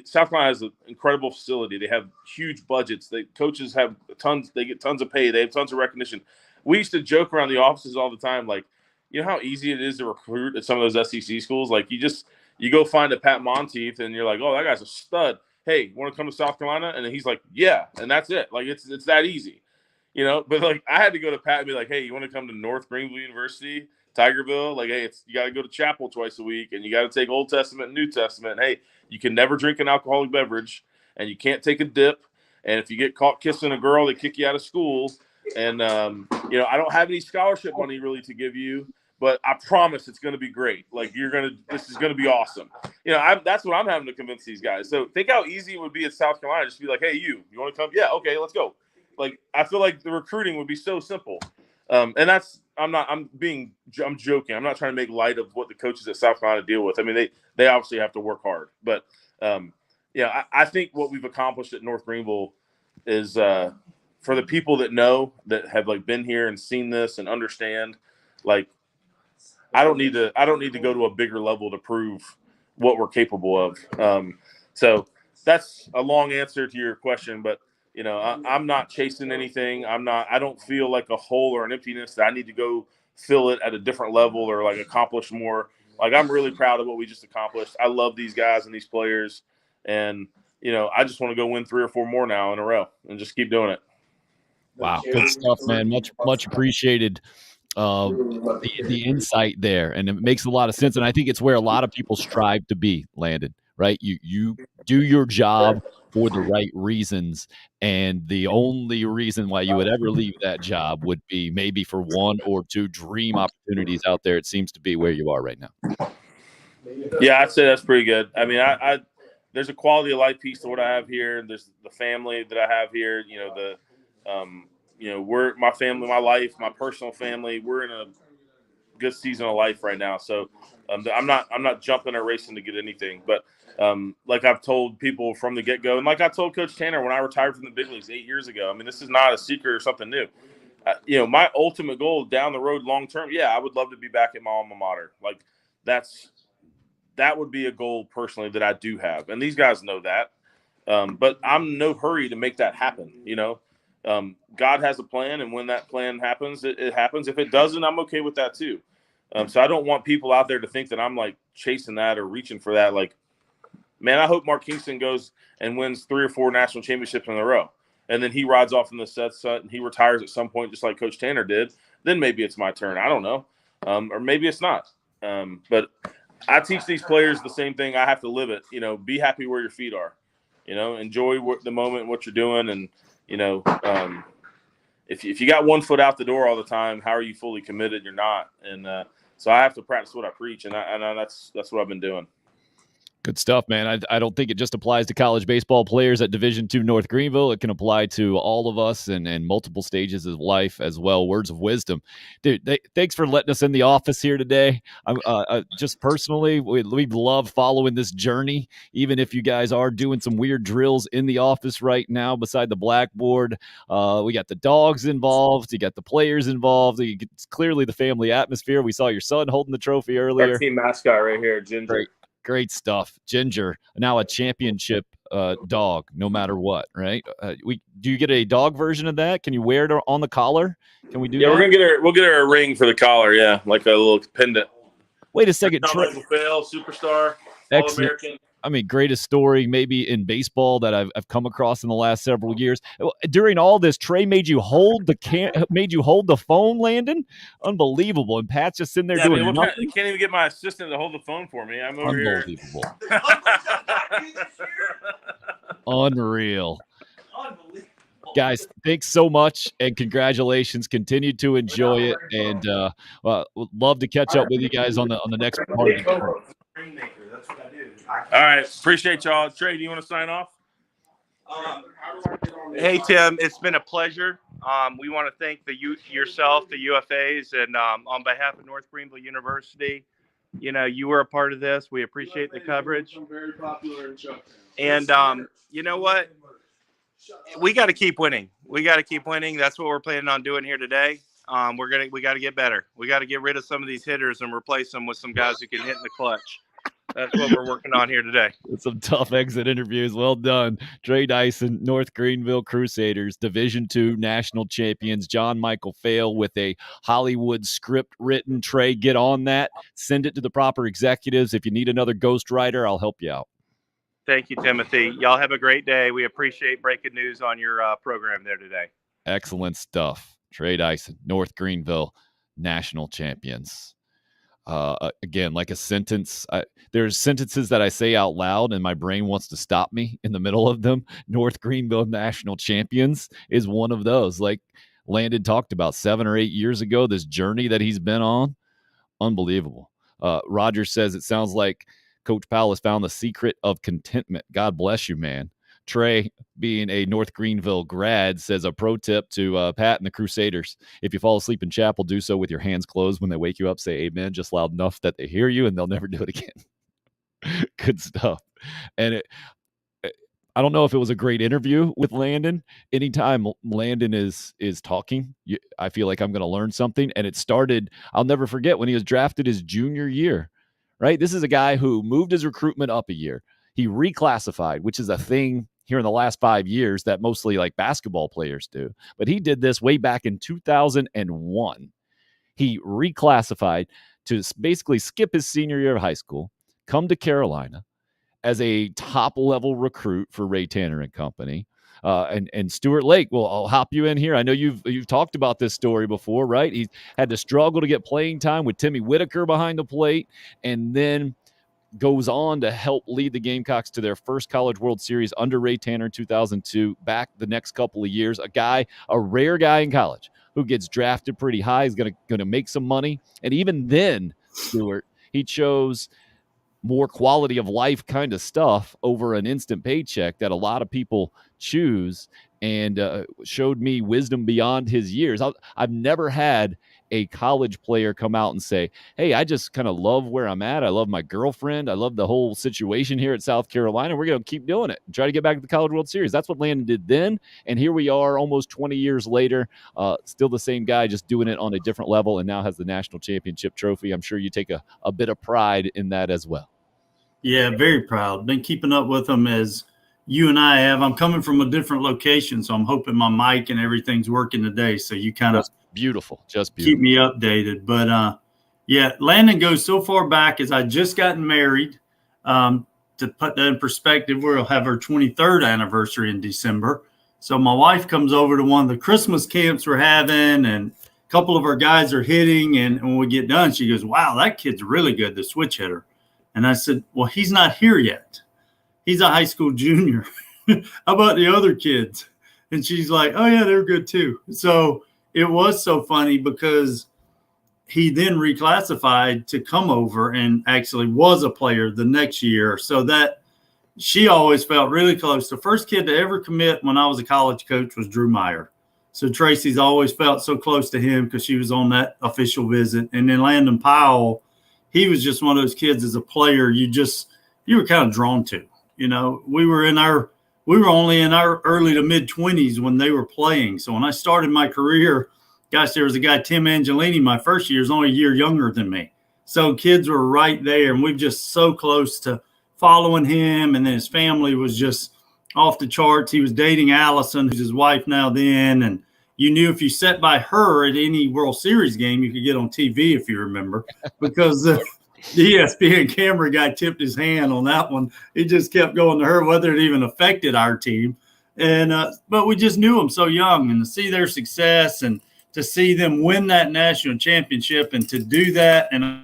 South Carolina has an incredible facility. They have huge budgets. Coaches have tons. They get tons of pay. They have tons of recognition. We used to joke around the offices all the time, like, you know how easy it is to recruit at some of those SEC schools? Like you go find a Pat Monteith and you're like, oh, that guy's a stud. Hey, you want to come to South Carolina? And then he's like, yeah, and that's it. Like it's that easy, But like I had to go to Pat and be like, hey, you want to come to North Greenville University, Tigerville? Like, hey, you got to go to chapel twice a week, and you got to take Old Testament and New Testament. Hey, you can never drink an alcoholic beverage, and you can't take a dip. And if you get caught kissing a girl, they kick you out of school. And I don't have any scholarship money really to give you. But I promise it's going to be great. Like this is going to be awesome. That's what I'm having to convince these guys. So think how easy it would be at South Carolina. Just be like, hey, you want to come? Yeah, okay, let's go. Like I feel like the recruiting would be so simple. And I'm joking. I'm not trying to make light of what the coaches at South Carolina deal with. I mean, they obviously have to work hard. But I think what we've accomplished at North Greenville is for the people that know, that have like been here and seen this and understand, like. I don't need to go to a bigger level to prove what we're capable of. So that's a long answer to your question, but I'm not chasing anything. I don't feel like a hole or an emptiness that I need to go fill it at a different level or like accomplish more. Like I'm really proud of what we just accomplished. I love these guys and these players, and I just want to go win 3 or 4 more now in a row and just keep doing it. Wow, good stuff, man. Much appreciated. The insight there, and it makes a lot of sense, and I think it's where a lot of people strive to be, Landon, right? You do your job for the right reasons, and the only reason why you would ever leave that job would be maybe for 1 or 2 dream opportunities out there. It seems to be where you are right now. Yeah, I'd say that's pretty good. I mean, I there's a quality of life piece to what I have here. There's the family that I have here, we're my family, my life, my personal family. We're in a good season of life right now. So I'm not jumping or racing to get anything. But like I've told people from the get-go, and like I told Coach Tanner when I retired from the big leagues 8 years ago, I mean, this is not a secret or something new. My ultimate goal down the road long term, I would love to be back at my alma mater. Like that would be a goal personally that I do have. And these guys know that. But I'm in no hurry to make that happen, God has a plan, and when that plan happens, it happens. If it doesn't, I'm okay with that too. So I don't want people out there to think that I'm like chasing that or reaching for that. Like, man, I hope Mark Kingston goes and wins 3 or 4 national championships in a row, and then he rides off in the set and he retires at some point, just like Coach Tanner did. Then maybe it's my turn. I don't know, or maybe it's not. But I teach these players the same thing. I have to live it. Be happy where your feet are. Enjoy the moment and what you're doing, and if you got 1 foot out the door all the time, how are you fully committed? You're not. And so I have to practice what I preach, and that's what I've been doing. Good stuff, man. I don't think it just applies to college baseball players at Division II North Greenville. It can apply to all of us and multiple stages of life as well. Words of wisdom. Dude, thanks for letting us in the office here today. Just personally, we love following this journey, even if you guys are doing some weird drills in the office right now beside the blackboard. We got the dogs involved. You got the players involved. It's clearly the family atmosphere. We saw your son holding the trophy earlier. Our team mascot right here, Ginger. Great stuff. Ginger, now a championship dog, no matter what, right? Do you get a dog version of that? Can you wear it on the collar? Can we do that? Yeah, we'll get her a ring for the collar, yeah, like a little pendant. Wait a second. Michael Fail, superstar, All-American. I mean, greatest story maybe in baseball that I've come across in the last several years. During all this, Trey made you hold the phone, Landon. Unbelievable. And Pat's just sitting there doing nothing. You can't even get my assistant to hold the phone for me. I'm over Unbelievable. Here. Unreal. Guys, thanks so much and congratulations. Continue to enjoy it, and would love to catch up with you guys on the next part of the show. All right. Appreciate y'all. Trey, do you want to sign off? Hey, Tim, it's been a pleasure. We want to thank yourself, the UFAs, and on behalf of North Greenville University, you were a part of this. We appreciate the coverage. I'm very popular in Chuck. And you know what? We got to keep winning. That's what we're planning on doing here today. We got to get better. We got to get rid of some of these hitters and replace them with some guys who can hit in the clutch. That's what we're working on here today. Some tough exit interviews. Well done. Trey Dyson, North Greenville Crusaders, Division II national champions. John Michael Fail with a Hollywood script written. Trey, get on that. Send it to the proper executives. If you need another ghostwriter, I'll help you out. Thank you, Timothy. Y'all have a great day. We appreciate breaking news on your program there today. Excellent stuff. Trey Dyson, North Greenville national champions. Again, like a sentence, there's sentences that I say out loud and my brain wants to stop me in the middle of them. North Greenville national champions is one of those. Like Landon talked about 7 or 8 years ago, this journey that he's been on, unbelievable. Roger says it sounds like Coach Powell has found the secret of contentment. God bless you, man. Trey, being a North Greenville grad, says a pro tip to Pat and the Crusaders. If you fall asleep in chapel, do so with your hands closed. When they wake you up, say amen just loud enough that they hear you, and they'll never do it again. Good stuff. And I don't know if it was a great interview with Landon. Anytime Landon is talking, I feel like I'm going to learn something. And it started, I'll never forget, when he was drafted his junior year, right? This is a guy who moved his recruitment up a year. He reclassified, which is a thing here in the last 5 years that mostly like basketball players do. But he did this way back in 2001. He reclassified to basically skip his senior year of high school, come to Carolina as a top-level recruit for Ray Tanner and company. And Stuart Lake, well, I'll hop you in here. I know you've talked about this story before, right? He had to struggle to get playing time with Timmy Whitaker behind the plate, and then goes on to help lead the Gamecocks to their first College World Series under Ray Tanner in 2002. Back the next couple of years, a rare guy in college who gets drafted pretty high, is going to make some money. And even then, Stuart, he chose more quality of life kind of stuff over an instant paycheck that a lot of people choose, and showed me wisdom beyond his years. I've never had a college player come out and say, hey, I just kind of love where I'm at. I love my girlfriend. I love the whole situation here at South Carolina. We're going to keep doing it and try to get back to the College World Series. That's what Landon did then. And here we are almost 20 years later, still the same guy, just doing it on a different level, and now has the national championship trophy. I'm sure you take a bit of pride in that as well. Yeah, very proud. Been keeping up with them as you and I have. I'm coming from a different location, so I'm hoping my mic and everyth's working today. So you kind of beautiful, keep me updated. But yeah, Landon goes so far back as I just gotten married. To put that in perspective, we'll have our 23rd anniversary in December. So my wife comes over to one of the Christmas camps we're having, and a couple of our guys are hitting. And when we get done, she goes, "Wow, that kid's really good, the switch hitter." And I said, "Well, he's not here yet. He's a high school junior. How about the other kids?" And she's like, "Oh, yeah, they're good too." So it was so funny because he then reclassified to come over and actually was a player the next year. So that she always felt really close. The first kid to ever commit when I was a college coach was Drew Meyer. So Tracy's always felt so close to him because she was on that official visit. And then Landon Powell, he was just one of those kids as a player you were kind of drawn to. You know, we were only in our early to mid 20s when they were playing. So when I started my career, gosh, there was a guy, Tim Angelini, my first year, is only a year younger than me. So kids were right there, and we're just so close to following him. And then his family was just off the charts. He was dating Allison, who's his wife now then. And you knew if you sat by her at any World Series game, you could get on TV, if you remember, because the ESPN camera guy tipped his hand on that one. He just kept going to her, whether it even affected our team. And but we just knew them so young, and to see their success and to see them win that national championship and to do that and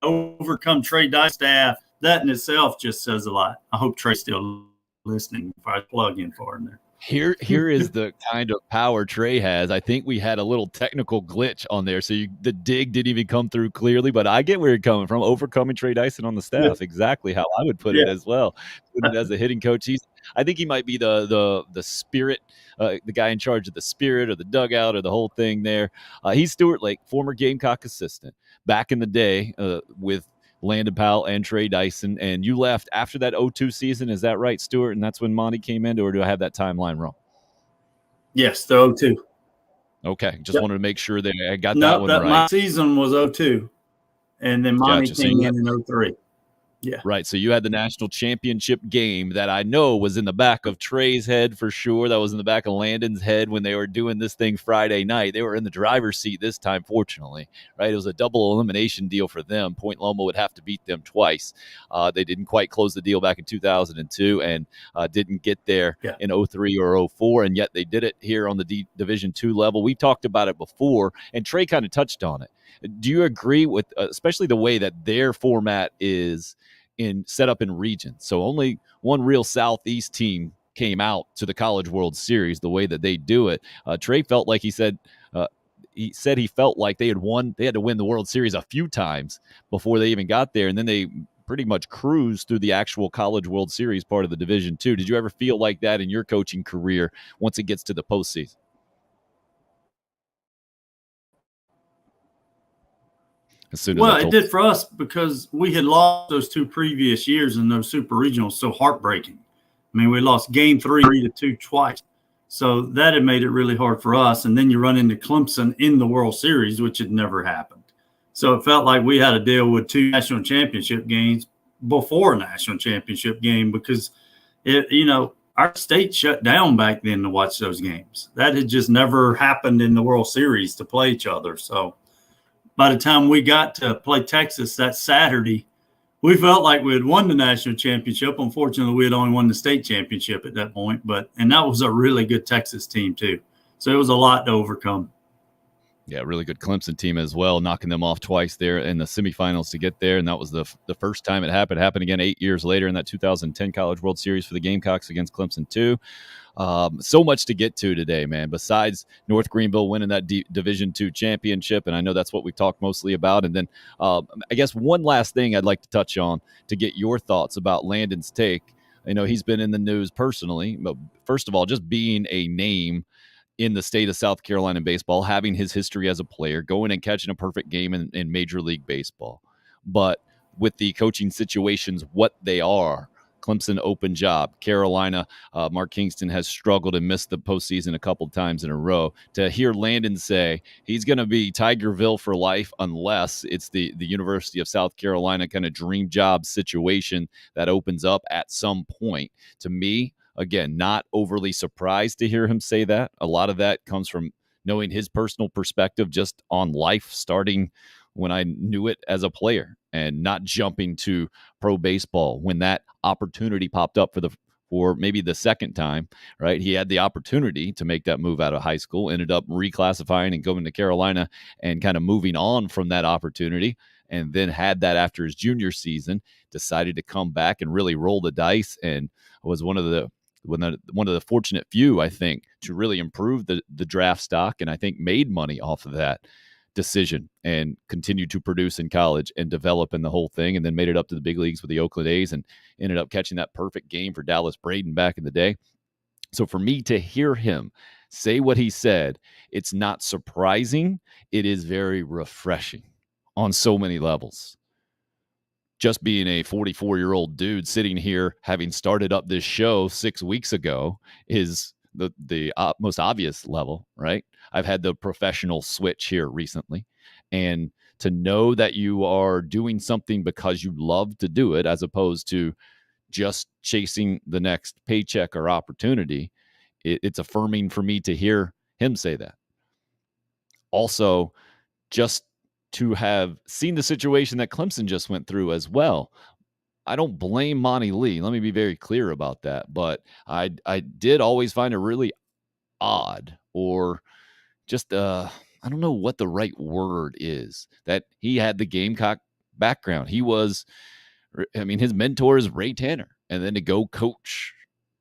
overcome Trey Dyson's staff, that in itself just says a lot. I hope Trey's still listening if I plug in for him there. Here is the kind of power Trey has. I think we had a little technical glitch on there, so the dig didn't even come through clearly, but I get where you're coming from. Overcoming Trey Dyson on the staff, exactly how I would put it as well. As a hitting coach, I think he might be the spirit, the guy in charge of the spirit or the dugout or the whole thing there. He's Stuart Lake, former Gamecock assistant, back in the day with Landon Powell and Trey Dyson, and you left after that 02 season. Is that right, Stuart? And that's when Monty came in, or do I have that timeline wrong? Yes, the 02. Okay, just wanted to make sure that I got that one right. My season was 02, and then Monty came in 03. Yeah. Right. So you had the national championship game that I know was in the back of Trey's head for sure. That was in the back of Landon's head when they were doing this thing Friday night. They were in the driver's seat this time, fortunately. Right. It was a double elimination deal for them. Point Loma would have to beat them twice. They didn't quite close the deal back in 2002 and didn't get there in 03 or 04. And yet they did it here on the Division II level. We talked about it before, and Trey kind of touched on it. Do you agree with especially the way that their format is set up in regions? So only one real Southeast team came out to the College World Series the way that they do it. Trey felt like he said he felt like they had to win the World Series a few times before they even got there, and then they pretty much cruised through the actual College World Series part of the Division II. Did you ever feel like that in your coaching career once it gets to the postseason? It did for us because we had lost those two previous years in those super regionals, so heartbreaking. I mean, we lost game 3-2 twice. So that had made it really hard for us. And then you run into Clemson in the World Series, which had never happened. So it felt like we had to deal with two national championship games before a national championship game because, our state shut down back then to watch those games. That had just never happened in the World Series to play each other. So by the time we got to play Texas that Saturday, we felt like we had won the national championship. Unfortunately, we had only won the state championship at that point, and that was a really good Texas team too. So it was a lot to overcome. Yeah, really good Clemson team as well, knocking them off twice there in the semifinals to get there, and that was the first time it happened. It happened again 8 years later in that 2010 College World Series for the Gamecocks against Clemson too. So much to get to today, man, besides North Greenville winning that Division II championship, and I know that's what we've talked mostly about. And then I guess one last thing I'd like to touch on to get your thoughts about Landon's take. He's been in the news personally, but first of all, just being a name in the state of South Carolina in baseball, having his history as a player, going and catching a perfect game in Major League Baseball. But with the coaching situations, what they are, Clemson open job. Carolina, Mark Kingston has struggled and missed the postseason a couple times in a row. To hear Landon say he's going to be Tigerville for life unless it's the University of South Carolina kind of dream job situation that opens up at some point, to me, again, not overly surprised to hear him say that. A lot of that comes from knowing his personal perspective just on life, starting when I knew it as a player and not jumping to pro baseball when that opportunity popped up for maybe the second time, right? He had the opportunity to make that move out of high school, ended up reclassifying and going to Carolina and kind of moving on from that opportunity, and then had that after his junior season, decided to come back and really roll the dice, and was one of the fortunate few, I think, to really improve the draft stock, and I think made money off of that. decision and continued to produce in college and develop in the whole thing, and then made it up to the big leagues with the Oakland A's and ended up catching that perfect game for Dallas Braden back in the day. So for me to hear him say what he said, it's not surprising. It is very refreshing on so many levels. Just being a 44-year-old dude sitting here having started up this show 6 weeks ago is the most obvious level, right? I've had the professional switch here recently. And to know that you are doing something because you love to do it as opposed to just chasing the next paycheck or opportunity, it's affirming for me to hear him say that. Also, just to have seen the situation that Clemson just went through as well. I don't blame Monty Lee. Let me be very clear about that. But I did always find it really odd, or just I don't know what the right word is, that he had the Gamecock background. He was, I mean, his mentor is Ray Tanner, and then to go coach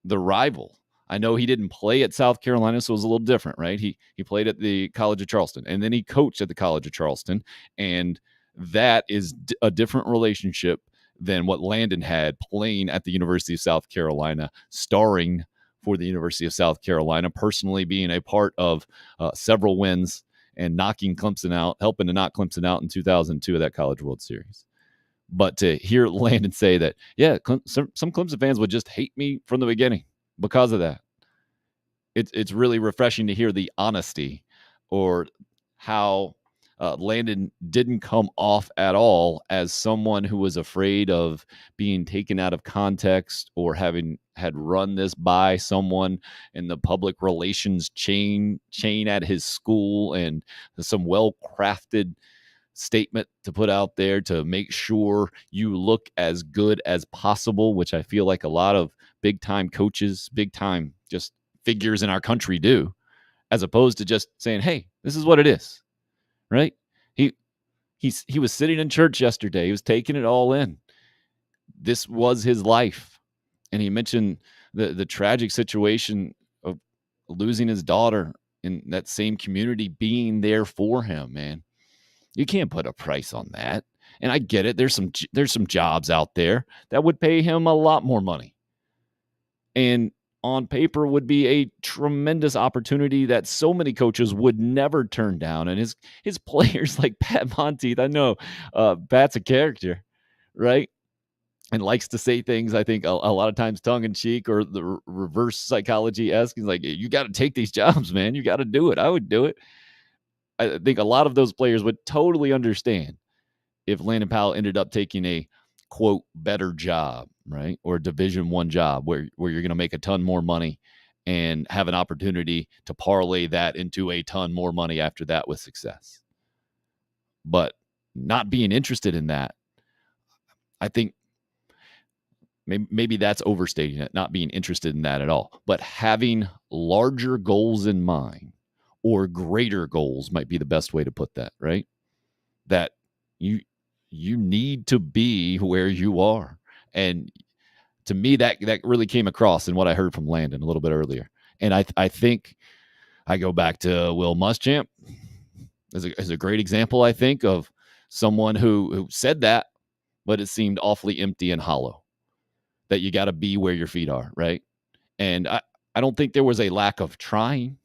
the rival. I know he didn't play at South Carolina, so it was a little different, right? He played at the College of Charleston, and then he coached at the College of Charleston, and that is a different relationship than what Landon had playing at the University of South Carolina, starring for the University of South Carolina, personally being a part of several wins and knocking Clemson out, helping to knock Clemson out in 2002 of that College World Series. But to hear Landon say that, yeah, some Clemson fans would just hate me from the beginning because of that. It's really refreshing to hear the honesty, or how Landon didn't come off at all as someone who was afraid of being taken out of context or having had run this by someone in the public relations chain at his school, and some well-crafted statement to put out there to make sure you look as good as possible, which I feel like a lot of big-time coaches, big-time just figures in our country do, as opposed to just saying, hey, this is what it is, right? He was sitting in church yesterday. He was taking it all in. This was his life. And he mentioned the tragic situation of losing his daughter in that same community, being there for him, man. You can't put a price on that. And I get it. There's some jobs out there that would pay him a lot more money, and on paper would be a tremendous opportunity that so many coaches would never turn down. And his players like Pat Monteith, I know Pat's a character, right? And likes to say things, I think, a lot of times tongue-in-cheek or the reverse psychology-esque. He's like, you got to take these jobs, man. You got to do it. I would do it. I think a lot of those players would totally understand if Landon Powell ended up taking a, quote, better job, right? Or a Division I job where you're going to make a ton more money and have an opportunity to parlay that into a ton more money after that with success. But not being interested in that, I think maybe that's overstating it, not being interested in that at all. But having larger goals in mind, or greater goals might be the best way to put that, right? That you need to be where you are. And to me, that really came across in what I heard from Landon a little bit earlier. And I think I go back to Will Muschamp as a great example, I think, of someone who said that, but it seemed awfully empty and hollow, that you got to be where your feet are, right? And I don't think there was a lack of trying.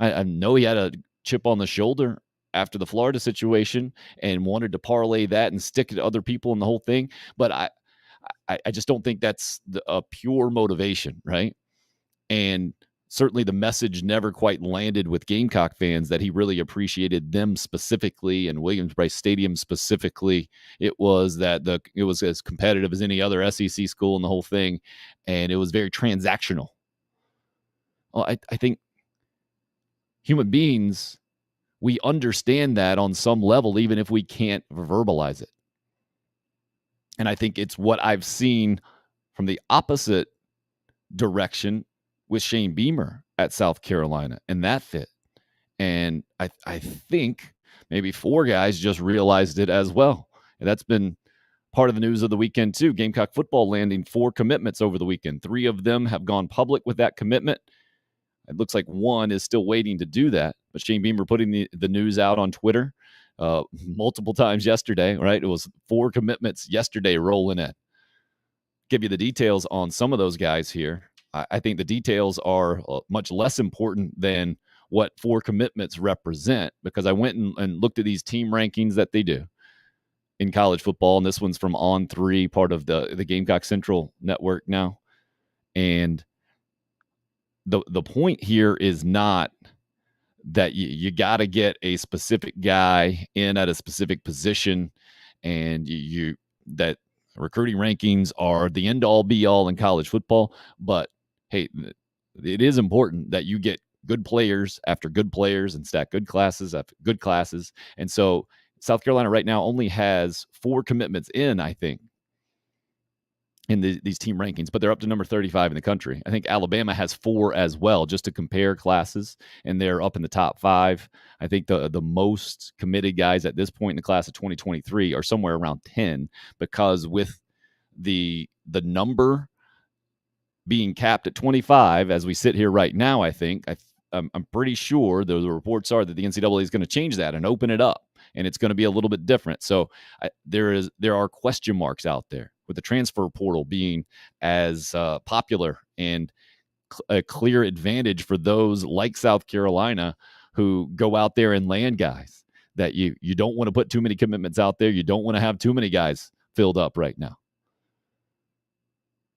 I know he had a chip on the shoulder after the Florida situation and wanted to parlay that and stick it to other people in the whole thing. But I just don't think that's a pure motivation, right? And certainly the message never quite landed with Gamecock fans that he really appreciated them specifically and Williams-Brice Stadium specifically. It was that it was as competitive as any other SEC school in the whole thing, and it was very transactional. Well, I think human beings, we understand that on some level, even if we can't verbalize it. And I think it's what I've seen from the opposite direction with Shane Beamer at South Carolina and that fit. And I think maybe 4 guys just realized it as well. And that's been part of the news of the weekend too. Gamecock football landing 4 commitments over the weekend. 3 of them have gone public with that commitment. It looks like 1 is still waiting to do that. But Shane Beamer putting the news out on Twitter multiple times yesterday, right? It was 4 commitments yesterday rolling in. Give you the details on some of those guys here. I think the details are much less important than what 4 commitments represent, because I went and looked at these team rankings that they do in college football, and this one's from On3, part of the Gamecock Central network now. And the point here is not that you got to get a specific guy in at a specific position, and that recruiting rankings are the end all be all in college football. But hey, it is important that you get good players after good players and stack good classes after good classes. And so South Carolina right now only has 4 commitments in, I think, in these team rankings, but they're up to number 35 in the country. I think Alabama has 4 as well, just to compare classes, and they're up in the top 5. I think the most committed guys at this point in the class of 2023 are somewhere around 10, because with the number being capped at 25 as we sit here right now, I think I'm pretty sure the reports are that the NCAA is going to change that and open it up, and it's going to be a little bit different. So there are question marks out there with the transfer portal being as popular, and a clear advantage for those like South Carolina who go out there and land guys that you don't want to put too many commitments out there. You don't want to have too many guys filled up right now.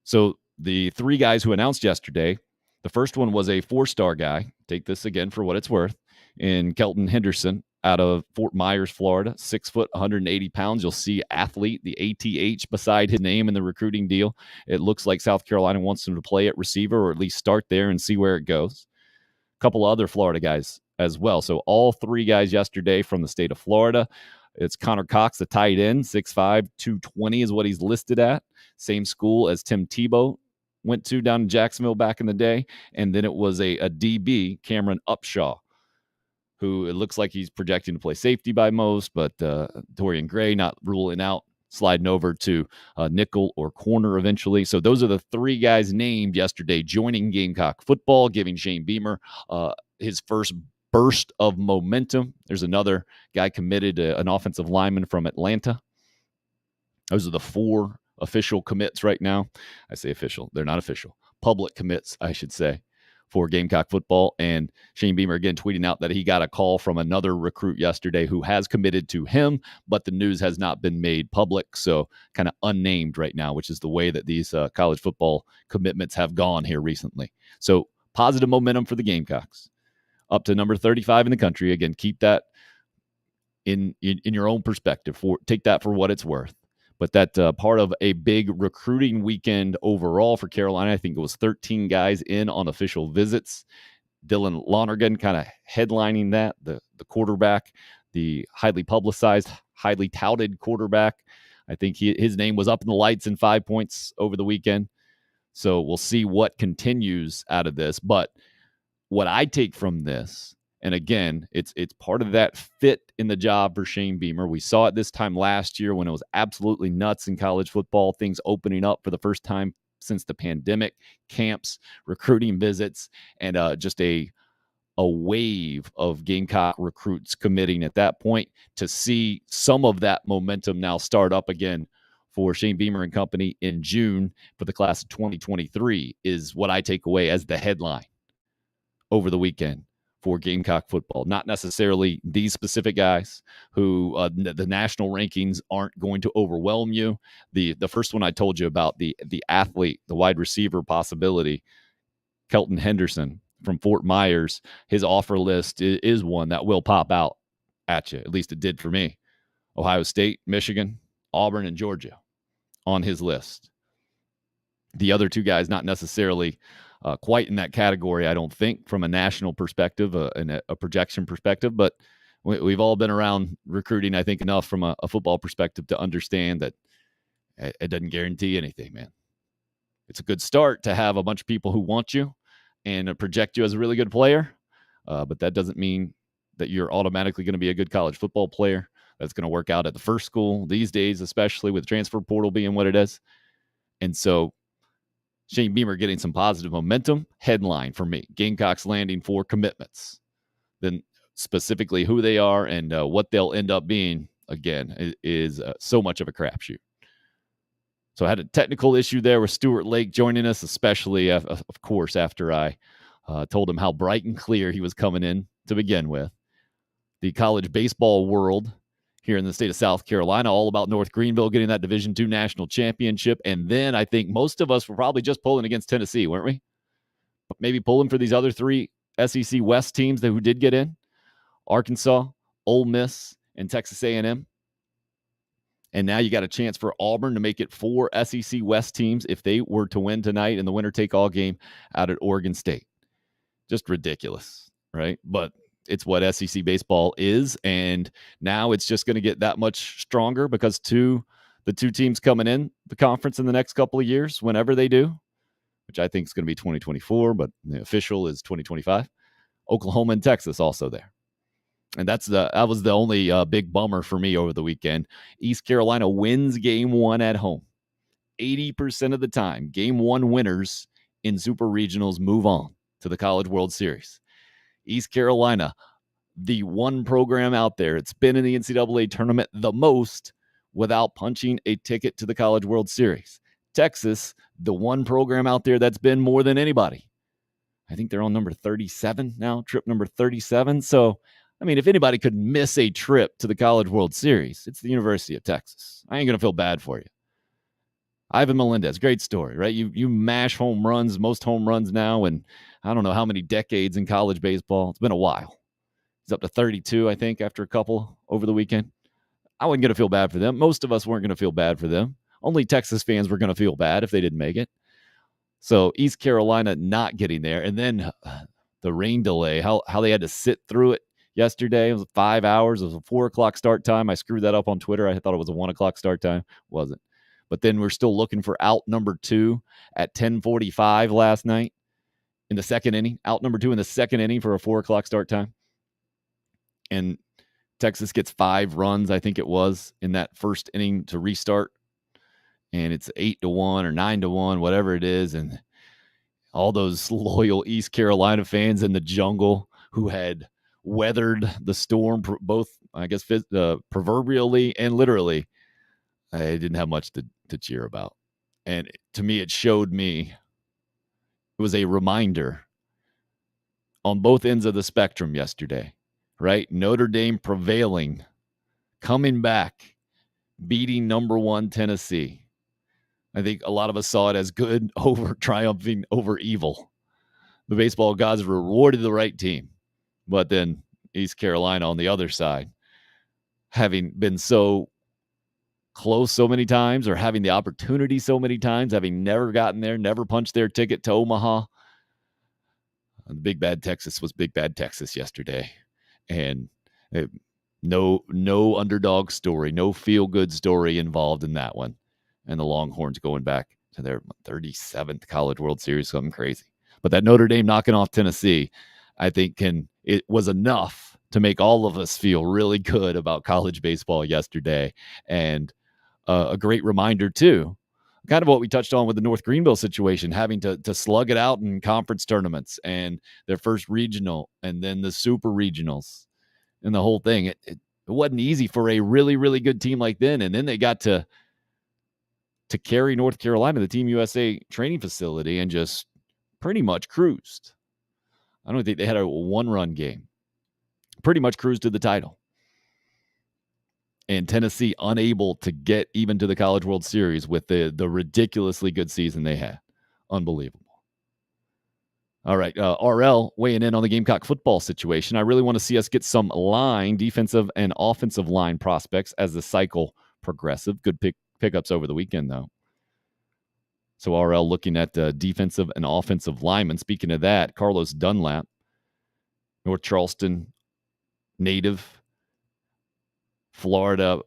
So the 3 guys who announced yesterday, the first one was a 4-star guy. Take this again for what it's worth. In Kelton Henderson out of Fort Myers, Florida, 6 foot, 180 pounds. You'll see athlete, the ATH beside his name in the recruiting deal. It looks like South Carolina wants him to play at receiver, or at least start there and see where it goes. A couple other Florida guys as well. So all 3 guys yesterday from the state of Florida. It's Connor Cox, the tight end, 6'5", 220 is what he's listed at. Same school as Tim Tebow went to down in Jacksonville back in the day. And then it was a DB, Cameron Upshaw, who it looks like he's projecting to play safety by most, but Dorian Gray not ruling out sliding over to nickel or corner eventually. So those are the 3 guys named yesterday joining Gamecock football, giving Shane Beamer his first burst of momentum. There's another guy committed, an offensive lineman from Atlanta. Those are the 4 official commits right now. I say official. They're not official. Public commits, I should say, for Gamecock football. And Shane Beamer again tweeting out that he got a call from another recruit yesterday who has committed to him, but the news has not been made public. So kind of unnamed right now, which is the way that these college football commitments have gone here recently. So positive momentum for the Gamecocks. Up to number 35 in the country. Again, keep that in your own perspective. Take that for what it's worth. But that part of a big recruiting weekend overall for Carolina. I think it was 13 guys in on official visits. Dylan Lonergan kind of headlining that, the quarterback, the highly publicized, highly touted quarterback. I think his name was up in the lights in 5 points over the weekend. So we'll see what continues out of this. But what I take from this, and again, it's part of that fit in the job for Shane Beamer. We saw it this time last year when it was absolutely nuts in college football, things opening up for the first time since the pandemic, camps, recruiting visits, and just a wave of Gamecock recruits committing at that point. To see some of that momentum now start up again for Shane Beamer and company in June for the class of 2023 is what I take away as the headline over the weekend for Gamecock football. Not necessarily these specific guys who the national rankings aren't going to overwhelm you. The first one I told you about, the athlete, the wide receiver possibility, Kelton Henderson from Fort Myers, his offer list is one that will pop out at you. At least it did for me. Ohio State, Michigan, Auburn, and Georgia on his list. The other 2 guys not necessarily quite in that category, I don't think, from a national perspective and a projection perspective. But we've all been around recruiting, I think, enough from a football perspective to understand that it doesn't guarantee anything, man. It's a good start to have a bunch of people who want you and project you as a really good player. But that doesn't mean that you're automatically going to be a good college football player. That's going to work out at the first school these days, especially with transfer portal being what it is. And so Shane Beamer getting some positive momentum. Headline for me: Gamecocks landing 4 commitments. Then specifically who they are and what they'll end up being, again, is so much of a crapshoot. So I had a technical issue there with Stuart Lake joining us, especially, of course, after I told him how bright and clear he was coming in to begin with. The college baseball world here in the state of South Carolina, all about North Greenville getting that Division II national championship. And then I think most of us were probably just pulling against Tennessee, weren't we? Maybe pulling for these other 3 SEC West teams who did get in: Arkansas, Ole Miss, and Texas A&M. And now you got a chance for Auburn to make it 4 SEC West teams if they were to win tonight in the winner-take-all game out at Oregon State. Just ridiculous, right? But it's what SEC baseball is, and now it's just going to get that much stronger because the 2 teams coming in the conference in the next couple of years, whenever they do, which I think is going to be 2024, but the official is 2025, Oklahoma and Texas also there. And that was the only big bummer for me over the weekend. East Carolina wins game 1 at home. 80% of the time, game 1 winners in super regionals move on to the College World Series. East Carolina, the one program out there, it's been in the NCAA tournament the most without punching a ticket to the College World Series. Texas, the one program out there that's been more than anybody. I think they're on number 37 now, trip number 37. So, I mean, if anybody could miss a trip to the College World Series, it's the University of Texas. I ain't going to feel bad for you. Ivan Melendez, great story, right? You mash home runs, most home runs now, and I don't know how many decades in college baseball. It's been a while. He's up to 32, I think, after a couple over the weekend. I wasn't going to feel bad for them. Most of us weren't going to feel bad for them. Only Texas fans were going to feel bad if they didn't make it. So East Carolina not getting there. And then the rain delay, how they had to sit through it yesterday. It was 5 hours. It was a 4 o'clock start time. I screwed that up on Twitter. I thought it was a 1 o'clock start time. Wasn't. But then we're still looking for out number 2 at 10:45 last night in the second inning. Out number 2 in the second inning for a 4 o'clock start time. And Texas gets 5 runs, I think it was, in that first inning to restart. And it's 8-1 or 9-1, whatever it is. And all those loyal East Carolina fans in the jungle who had weathered the storm, both, I guess, proverbially and literally, I didn't have much to cheer about. And to me, it showed me, it was a reminder on both ends of the spectrum yesterday, right? Notre Dame prevailing, coming back, beating number 1 Tennessee. I think a lot of us saw it as good over triumphing over evil. The baseball gods rewarded the right team. But then East Carolina on the other side, having been so close so many times, or having the opportunity so many times, having never gotten there, never punched their ticket to Omaha. And Big Bad Texas was Big Bad Texas yesterday. And no underdog story, no feel-good story involved in that one. And the Longhorns going back to their 37th College World Series, something crazy. But that Notre Dame knocking off Tennessee, I think it was enough to make all of us feel really good about college baseball yesterday. And a great reminder, too, kind of what we touched on with the North Greenville situation, having to slug it out in conference tournaments and their first regional and then the super regionals and the whole thing. It wasn't easy for a really, really good team like then. And then they got to carry North Carolina, the Team USA training facility, and just pretty much cruised. I don't think they had a 1-run game. Pretty much cruised to the title. And Tennessee unable to get even to the College World Series with the ridiculously good season they had. Unbelievable. All right, RL weighing in on the Gamecock football situation. I really want to see us get some defensive and offensive line prospects as the cycle progresses. Good pickups over the weekend, though. So RL looking at defensive and offensive linemen. Speaking of that, Carlos Dunlap, North Charleston native, Florida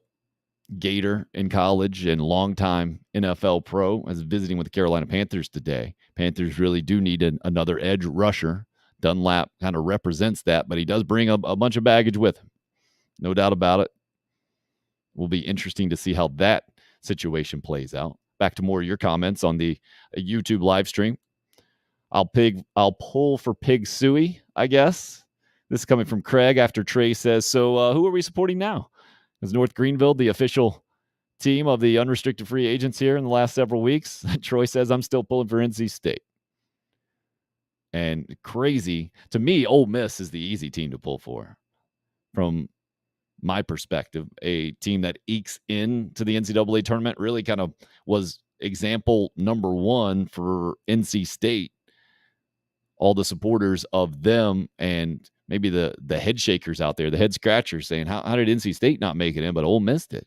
Gator in college and longtime NFL pro, is visiting with the Carolina Panthers today. Panthers really do need another edge rusher. Dunlap kind of represents that, but he does bring a bunch of baggage with him. No doubt about it. Will be interesting to see how that situation plays out. Back to more of your comments on the YouTube live stream. I'll pull for Pig Suey, I guess. This is coming from Craig after Trey says, so who are we supporting now? Is North Greenville the official team of the unrestricted free agents here in the last several weeks? Troy says, I'm still pulling for NC State. And crazy, to me, Ole Miss is the easy team to pull for. From my perspective, a team that ekes into the NCAA tournament really kind of was example number one for NC State. All the supporters of them and maybe the head shakers out there, the head scratchers saying, how did NC State not make it in? But Ole Miss did.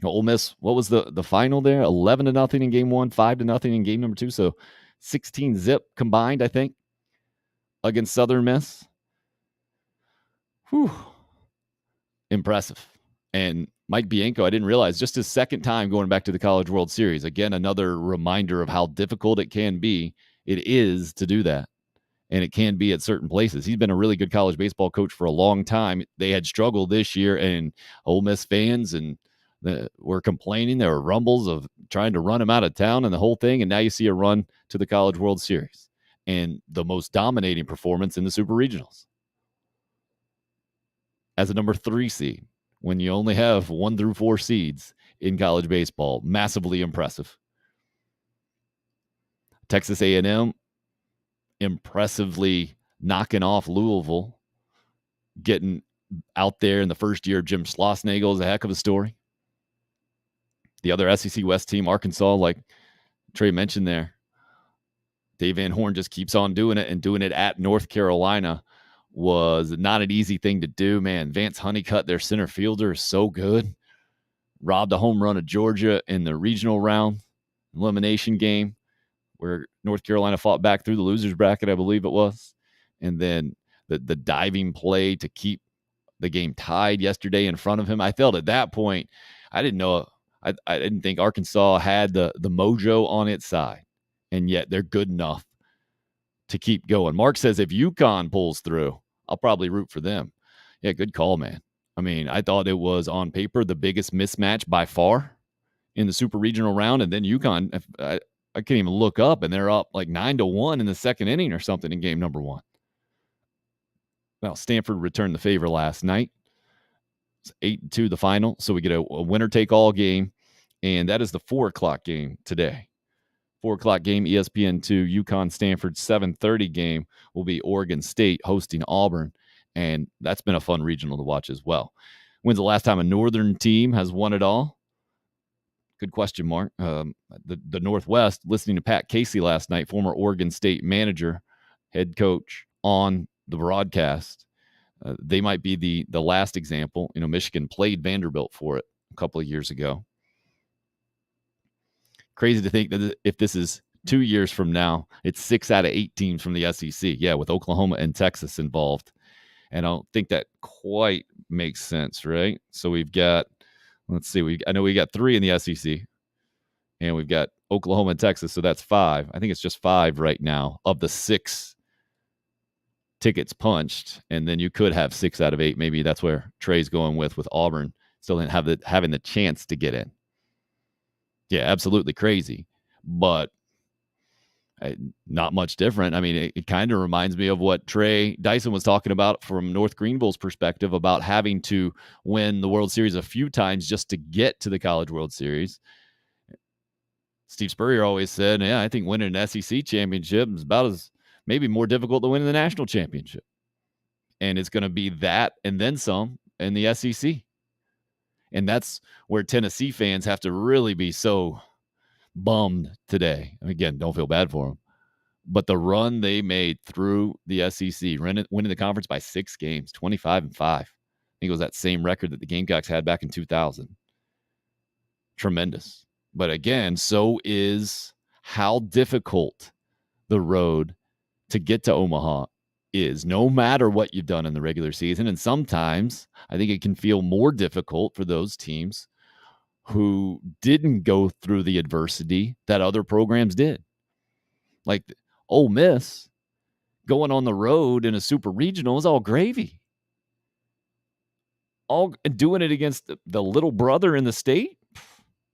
Ole Miss, what was the final there? 11-0 in game one, 5-0 in game number two. So 16 zip combined, I think, against Southern Miss. Whew. Impressive. And Mike Bianco, I didn't realize, just his second time going back to the College World Series. Again, another reminder of how difficult it can be. It is to do that. And it can be at certain places. He's been a really good college baseball coach for a long time. They had struggled this year, and Ole Miss fans were complaining. There were rumbles of trying to run him out of town and the whole thing. And now you see a run to the College World Series and the most dominating performance in the Super Regionals. As a number 3 seed, when you only have 1 through 4 seeds in college baseball, massively impressive. Texas A&M, impressively knocking off Louisville, getting out there in the first year of Jim Schlossnagle is a heck of a story. The other SEC West team, Arkansas, like Trey mentioned there, Dave Van Horn just keeps on doing it, and doing it at North Carolina was not an easy thing to do, man. Vance Honeycutt, their center fielder, is so good. Robbed a home run of Georgia in the regional round elimination game where North Carolina fought back through the loser's bracket, I believe it was. And then the diving play to keep the game tied yesterday in front of him. I felt at that point, I didn't know, I didn't think Arkansas had the mojo on its side. And yet they're good enough to keep going. Mark says if UConn pulls through, I'll probably root for them. Yeah, good call, man. I mean, I thought it was on paper the biggest mismatch by far in the super regional round. And then UConn, I can't even look up, and they're up like 9-1 in the second inning or something in game number 1. Well, Stanford returned the favor last night. It's 8-2 the final. So we get a winner-take-all game, and that is the 4 o'clock game today. 4 o'clock game, ESPN2, UConn Stanford. 7:30 game will be Oregon State hosting Auburn, and that's been a fun regional to watch as well. When's the last time a Northern team has won it all? Good question, Mark. The Northwest, listening to Pat Casey last night, former Oregon State manager, head coach on the broadcast. They might be the last example. You know, Michigan played Vanderbilt for it a couple of years ago. Crazy to think that if this is 2 years from now, it's 6 out of 8 teams from the SEC. Yeah, with Oklahoma and Texas involved. And I don't think that quite makes sense, right? So we've got, let's see, I know we got 3 in the SEC, and we've got Oklahoma and Texas, so that's 5. I think it's just 5 right now of the 6 tickets punched, and then you could have 6 out of 8. Maybe that's where Trey's going with Auburn still having the chance to get in. Yeah, absolutely crazy, but not much different. I mean, it kind of reminds me of what Trey Dyson was talking about from North Greenville's perspective about having to win the World Series a few times just to get to the College World Series. Steve Spurrier always said, yeah, I think winning an SEC championship is about as maybe more difficult than winning the national championship. And it's going to be that and then some in the SEC. And that's where Tennessee fans have to really be so bummed today. Again, don't feel bad for them. But the run they made through the SEC, winning the conference by 6 games, 25-5. I think it was that same record that the Gamecocks had back in 2000. Tremendous. But again, so is how difficult the road to get to Omaha is, no matter what you've done in the regular season. And sometimes I think it can feel more difficult for those teams who didn't go through the adversity that other programs did. Like Ole Miss going on the road in a super regional is all gravy. All doing it against the little brother in the state,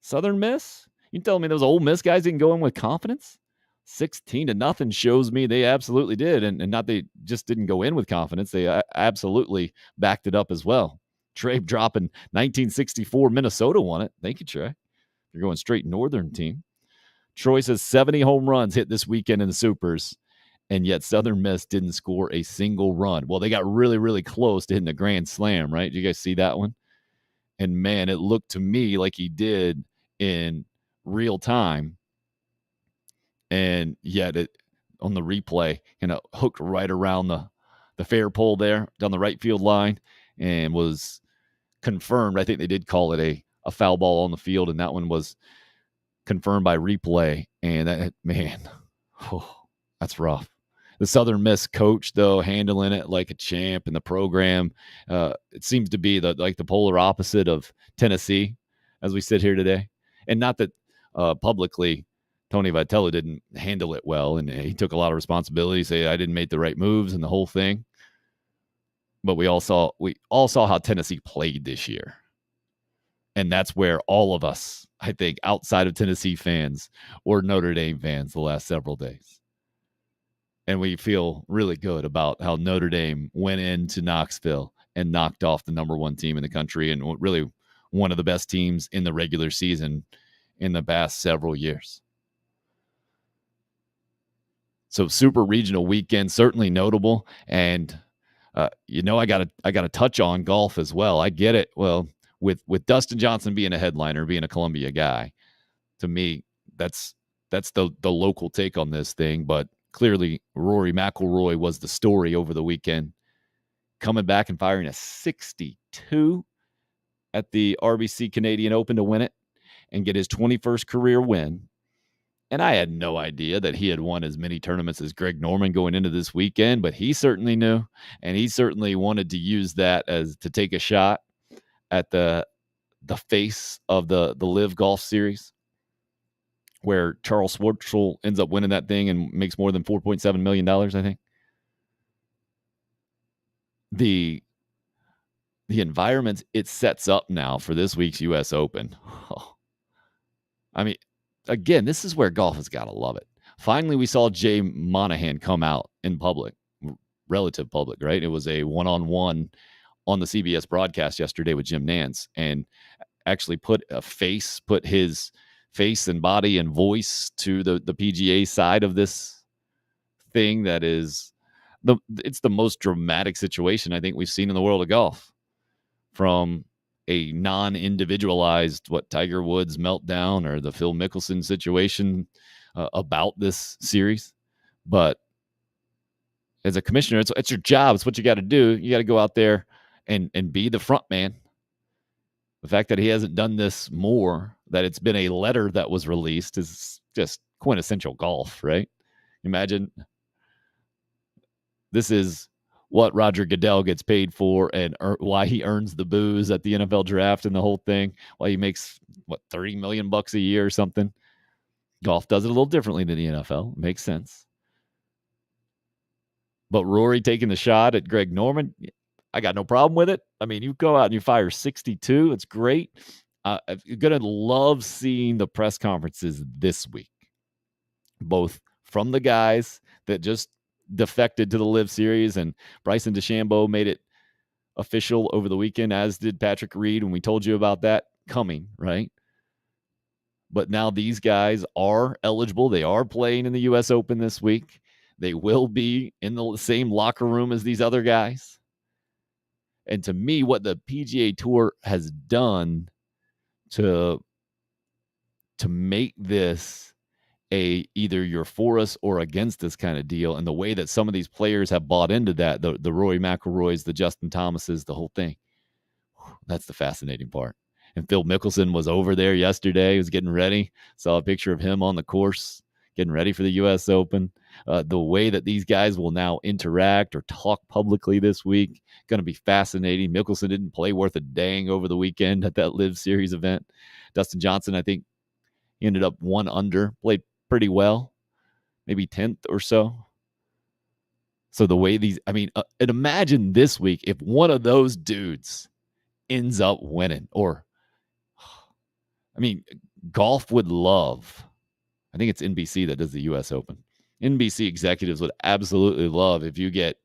Southern Miss. You telling me those Ole Miss guys didn't go in with confidence? 16-0 shows me they absolutely did. And not they just didn't go in with confidence. They absolutely backed it up as well. Trey dropping 1964. Minnesota won it. Thank you, Trey. You're going straight northern team. Troy says 70 home runs hit this weekend in the Supers, and yet Southern Miss didn't score a single run. Well, they got really, really close to hitting the grand slam, right? Did you guys see that one? And, man, it looked to me like he did in real time. And yet it on the replay, hooked right around the fair pole there down the right field line and was confirmed. I think they did call it a foul ball on the field, and that one was confirmed by replay. And that, man, that's rough. The Southern Miss coach, though, handling it like a champ in the program. It seems to be the polar opposite of Tennessee as we sit here today. And not that publicly Tony Vitello didn't handle it well, and he took a lot of responsibility, say I didn't make the right moves and the whole thing. But we all saw how Tennessee played this year. And that's where all of us, I think, outside of Tennessee fans or Notre Dame fans the last several days. And we feel really good about how Notre Dame went into Knoxville and knocked off the number one team in the country and really one of the best teams in the regular season in the past several years. So super regional weekend, certainly notable. And, I got to touch on golf as well. I get it. Well, with Dustin Johnson being a headliner, being a Columbia guy, to me, that's the local take on this thing. But clearly, Rory McIlroy was the story over the weekend, coming back and firing a 62 at the RBC Canadian Open to win it and get his 21st career win. And I had no idea that he had won as many tournaments as Greg Norman going into this weekend, but he certainly knew, and he certainly wanted to use that as to take a shot at the face of the Live Golf Series, where Charles Schwartzel ends up winning that thing and makes more than $4.7 million, I think. The environment it sets up now for this week's U.S. Open. I mean, again, this is where golf has got to love it. Finally, we saw Jay Monahan come out in public, relative public, right? It was a one-on-one on the CBS broadcast yesterday with Jim Nantz, and actually put his face and body and voice to the PGA side of this thing that is it's the most dramatic situation I think we've seen in the world of golf, from a non-individualized Tiger Woods meltdown or the Phil Mickelson situation about this series. But as a commissioner, it's your job. It's what you got to do. You got to go out there and be the front man. The fact that he hasn't done this more, that it's been a letter that was released, is just quintessential golf, right? Imagine this is what Roger Goodell gets paid for and why he earns the booze at the NFL draft and the whole thing, why he makes, $30 million a year or something. Golf does it a little differently than the NFL. Makes sense. But Rory taking the shot at Greg Norman, I got no problem with it. I mean, you go out and you fire 62. It's great. You're going to love seeing the press conferences this week, both from the guys that just defected to the Live Series, and Bryson DeChambeau made it official over the weekend, as did Patrick Reed when we told you about that coming, right? But now these guys are eligible. They are playing in the U.S. Open this week. They will be in the same locker room as these other guys. And to me, what the PGA Tour has done to make this either you're for us or against us kind of deal, and the way that some of these players have bought into that, the Rory McIlroys, the Justin Thomases, the whole thing, that's the fascinating part. And Phil Mickelson was over there yesterday. He was getting ready. Saw a picture of him on the course, getting ready for the U.S. Open. The way that these guys will now interact or talk publicly this week, going to be fascinating. Mickelson didn't play worth a dang over the weekend at that Live Series event. Dustin Johnson, I think, he ended up 1 under, played pretty well, maybe 10th or so. So the way and imagine this week if one of those dudes ends up winning, golf would love I think it's NBC that does the U.S. Open. NBC executives would absolutely love if you get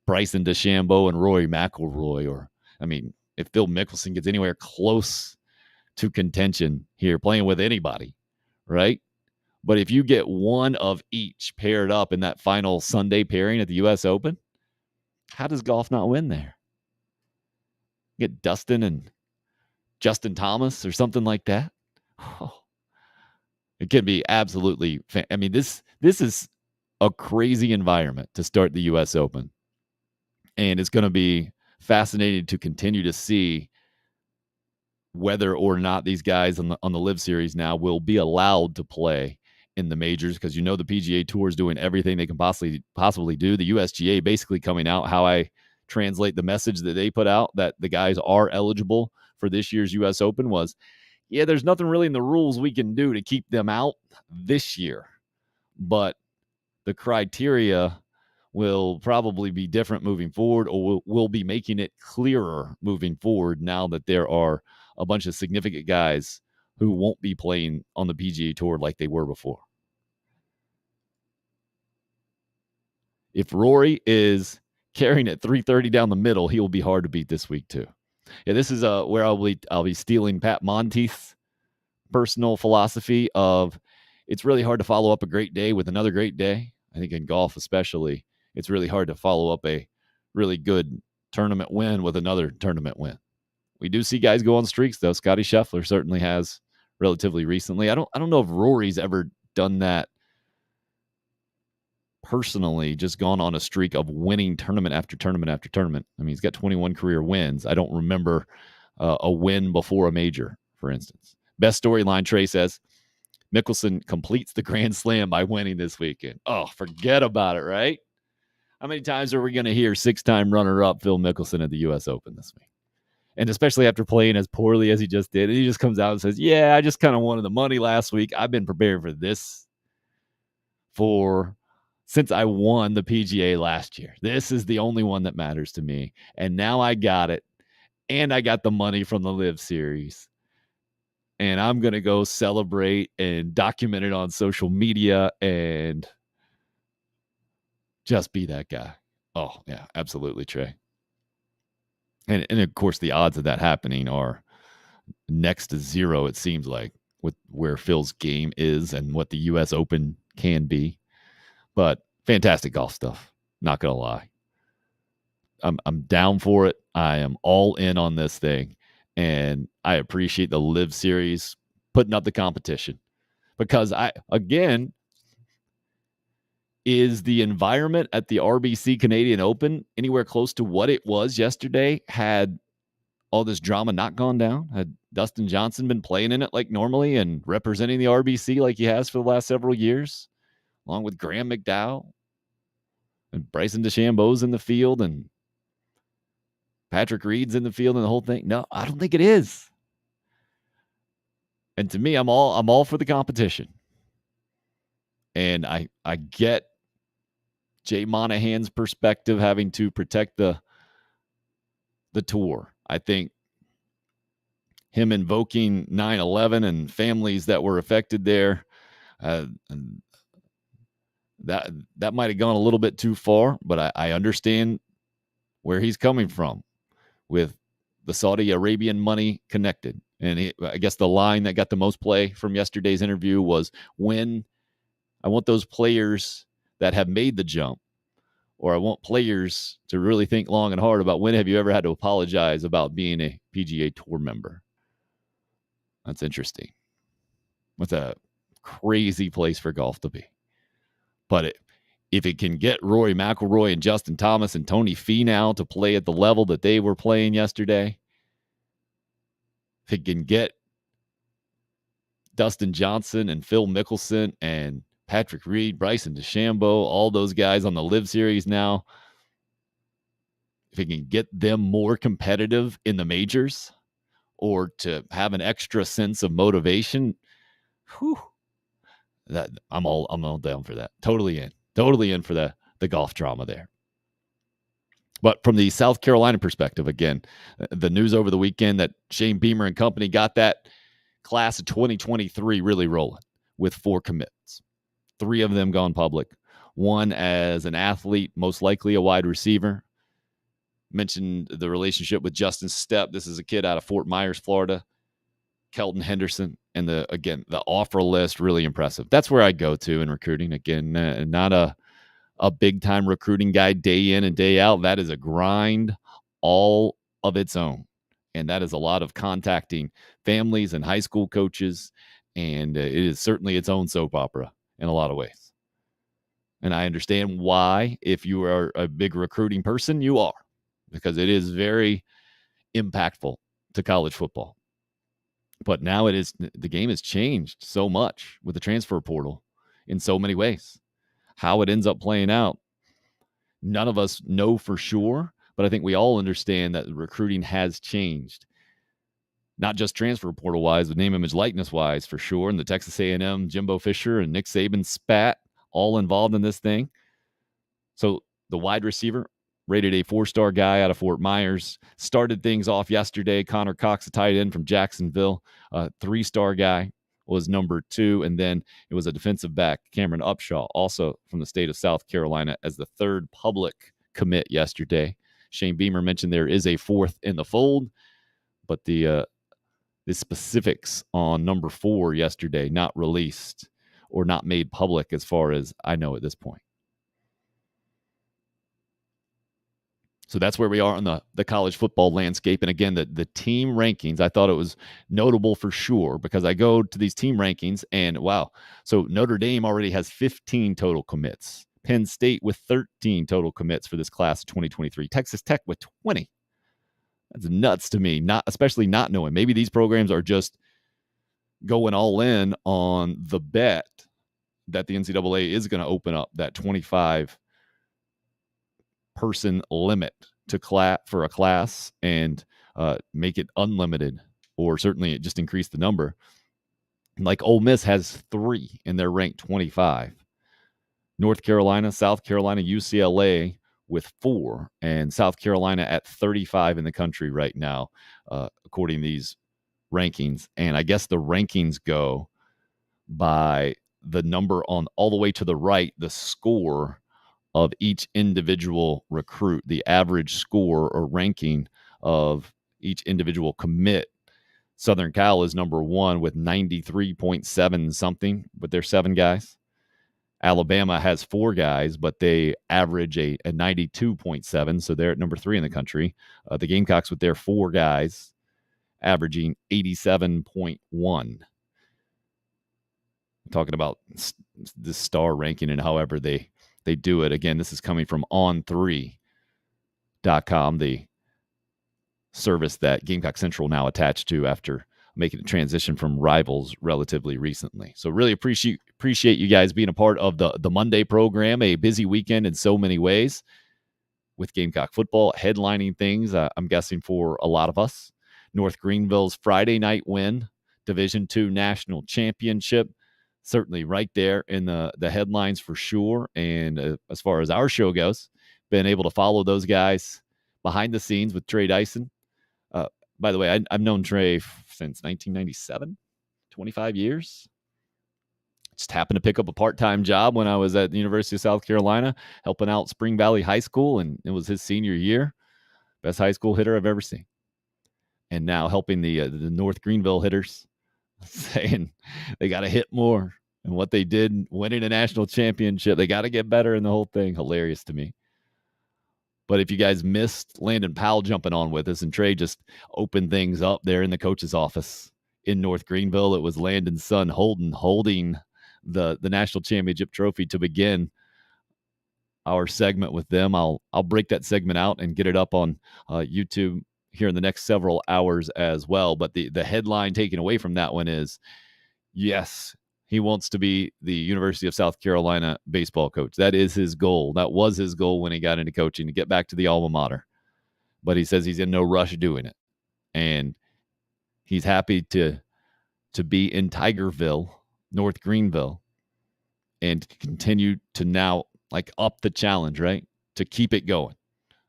Bryson DeChambeau and Rory McIlroy, or, I mean, if Phil Mickelson gets anywhere close to contention here, playing with anybody, right? But if you get one of each paired up in that final Sunday pairing at the U.S. Open, how does golf not win there? Get Dustin and Justin Thomas or something like that. Oh, it can be absolutely. I mean, this is a crazy environment to start the U.S. Open, and it's going to be fascinating to continue to see whether or not these guys on the Live Series now will be allowed to play in the majors, because the PGA Tour is doing everything they can possibly do. The USGA basically coming out, how I translate the message that they put out, that the guys are eligible for this year's U.S. Open, was, yeah, there's nothing really in the rules we can do to keep them out this year, but the criteria will probably be different moving forward, or we'll be making it clearer moving forward now that there are a bunch of significant guys who won't be playing on the PGA Tour like they were before. If Rory is carrying at 330 down the middle, he will be hard to beat this week too. Yeah, this is where I'll be stealing Pat Monteith's personal philosophy of, it's really hard to follow up a great day with another great day. I think in golf especially, it's really hard to follow up a really good tournament win with another tournament win. We do see guys go on streaks, though. Scotty Scheffler certainly has relatively recently. I don't know if Rory's ever done that personally, just gone on a streak of winning tournament after tournament after tournament. I mean, he's got 21 career wins. I don't remember a win before a major, for instance. Best storyline, Trey says, Mickelson completes the Grand Slam by winning this weekend. Oh, forget about it, right? How many times are we going to hear 6-time runner-up Phil Mickelson at the U.S. Open this week? And especially after playing as poorly as he just did. And he just comes out and says, yeah, I just kind of wanted the money last week. I've been preparing for this since I won the PGA last year. This is the only one that matters to me. And now I got it. And I got the money from the Live Series. And I'm going to go celebrate and document it on social media and just be that guy. Oh, yeah, absolutely, Trey. And of course, the odds of that happening are next to zero, it seems like, with where Phil's game is and what the U.S. Open can be. But fantastic golf stuff. Not going to lie. I'm down for it. I am all in on this thing. And I appreciate the Live Series putting up the competition. Because is the environment at the RBC Canadian Open anywhere close to what it was yesterday? Had all this drama not gone down? Had Dustin Johnson been playing in it like normally and representing the RBC like he has for the last several years, along with Graham McDowell and Bryson DeChambeau's in the field and Patrick Reed's in the field and the whole thing? No, I don't think it is. And to me, I'm all for the competition. And I get Jay Monahan's perspective, having to protect the tour. I think him invoking 9/11 and families that were affected there, and that might have gone a little bit too far, but I understand where he's coming from with the Saudi Arabian money connected. And I guess the line that got the most play from yesterday's interview was, when I want those players that have made the jump, or I want players to really think long and hard about, when have you ever had to apologize about being a PGA Tour member? That's interesting. What's a crazy place for golf to be. But if it can get Rory McIlroy and Justin Thomas and Tony Finau to play at the level that they were playing yesterday, if it can get Dustin Johnson and Phil Mickelson and Patrick Reed, Bryson DeChambeau, all those guys on the Live Series now, if it can get them more competitive in the majors, or to have an extra sense of motivation, that I'm all down for that. Totally in for the golf drama there. But from the South Carolina perspective, again, the news over the weekend that Shane Beamer and company got that class of 2023 really rolling. with 4 commits. 3 of them gone public. One as an athlete, most likely a wide receiver. Mentioned the relationship with Justin Stepp. This is a kid out of Fort Myers, Florida. Kelton Henderson. And the offer list, really impressive. That's where I go to in recruiting. Again, not a big-time recruiting guy day in and day out. That is a grind all of its own. And that is a lot of contacting families and high school coaches. And it is certainly its own soap opera in a lot of ways. And I understand why, if you are a big recruiting person, you are. Because it is very impactful to college football. But now the game has changed so much with the transfer portal in so many ways. How it ends up playing out, none of us know for sure, but I think we all understand that recruiting has changed. Not just transfer portal wise, but name, image, likeness wise for sure. And the Texas A&M, Jimbo Fisher and Nick Saban spat all involved in this thing. So the wide receiver, rated a 4-star guy out of Fort Myers, started things off yesterday. Connor Cox, a tight end from Jacksonville, a 3-star guy, was number 2. And then it was a defensive back, Cameron Upshaw, also from the state of South Carolina, as the 3rd public commit yesterday. Shane Beamer mentioned there is a 4th in the fold, but the specifics on number 4 yesterday not released or not made public as far as I know at this point. So that's where we are on the college football landscape. And again, the team rankings, I thought it was notable for sure, because I go to these team rankings and wow. So Notre Dame already has 15 total commits. Penn State with 13 total commits for this class of 2023. Texas Tech with 20. That's nuts to me, especially not knowing. Maybe these programs are just going all in on the bet that the NCAA is going to open up that 25 person limit for a class and make it unlimited, or certainly just increase the number. Like Ole Miss has 3 and they're ranked 25. North Carolina, South Carolina, UCLA with 4, and South Carolina at 35 in the country right now, according to these rankings. And I guess the rankings go by the number on all the way to the right, the score of each individual recruit, the average score or ranking of each individual commit. Southern Cal is number 1 with 93.7 something, but they're 7 guys. Alabama has 4 guys, but they average a 92.7, so they're at number 3 in the country. The Gamecocks with their 4 guys averaging 87.1. Talking about the star ranking and however they do it. Again, this is coming from on3.com, the service that Gamecock Central now attached to after making a transition from Rivals relatively recently. So really appreciate you guys being a part of the Monday program, a busy weekend in so many ways with Gamecock football headlining things, I'm guessing for a lot of us. North Greenville's Friday night win, Division II National Championship, certainly right there in the headlines for sure. And as far as our show goes, been able to follow those guys behind the scenes with Trey Dyson. By the way, I've known Trey since 1997, 25 years. Just happened to pick up a part-time job when I was at the University of South Carolina, helping out Spring Valley High School, and it was his senior year. Best high school hitter I've ever seen. And now helping the North Greenville hitters, saying they got to hit more. And what they did, winning a national championship, they got to get better in the whole thing. Hilarious to me. But if you guys missed Landon Powell jumping on with us, and Trey just opened things up there in the coach's office in North Greenville, it was Landon's son Holden holding the national championship trophy to begin our segment with them. I'll break that segment out and get it up on YouTube here in the next several hours as well. But the headline taken away from that one is, yes, he wants to be the University of South Carolina baseball coach. That is his goal. That was his goal when he got into coaching, to get back to the alma mater. But he says he's in no rush doing it. And he's happy to be in Tigerville, North Greenville, and continue to now up the challenge, right? To keep it going.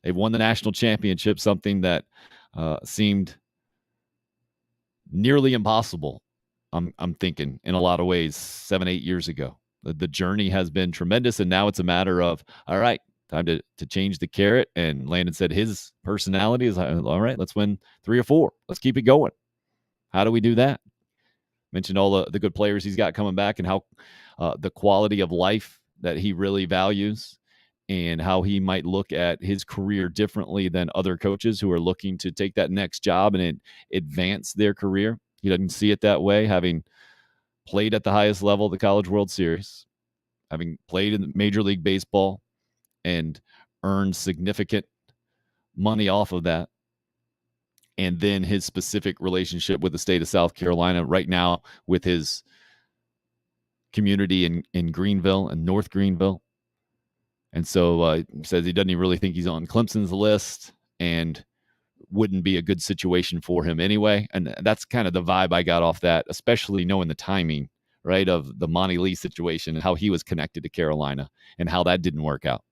They've won the national championship, something that seemed nearly impossible I'm thinking in a lot of ways 7-8 years ago. The journey has been tremendous, and now it's a matter of, all right, time to change the carrot. And Landon said his personality is, all right, let's win 3 or 4. Let's keep it going. How do we do that? Mentioned all the good players he's got coming back and how the quality of life that he really values and how he might look at his career differently than other coaches who are looking to take that next job and advance their career. He doesn't see it that way, having played at the highest level of the College World Series, having played in Major League Baseball and earned significant money off of that. And then his specific relationship with the state of South Carolina right now with his community in Greenville and North Greenville. And so he says he doesn't even really think he's on Clemson's list and wouldn't be a good situation for him anyway. And that's kind of the vibe I got off that, especially knowing the timing, right, of the Monty Lee situation and how he was connected to Carolina and how that didn't work out.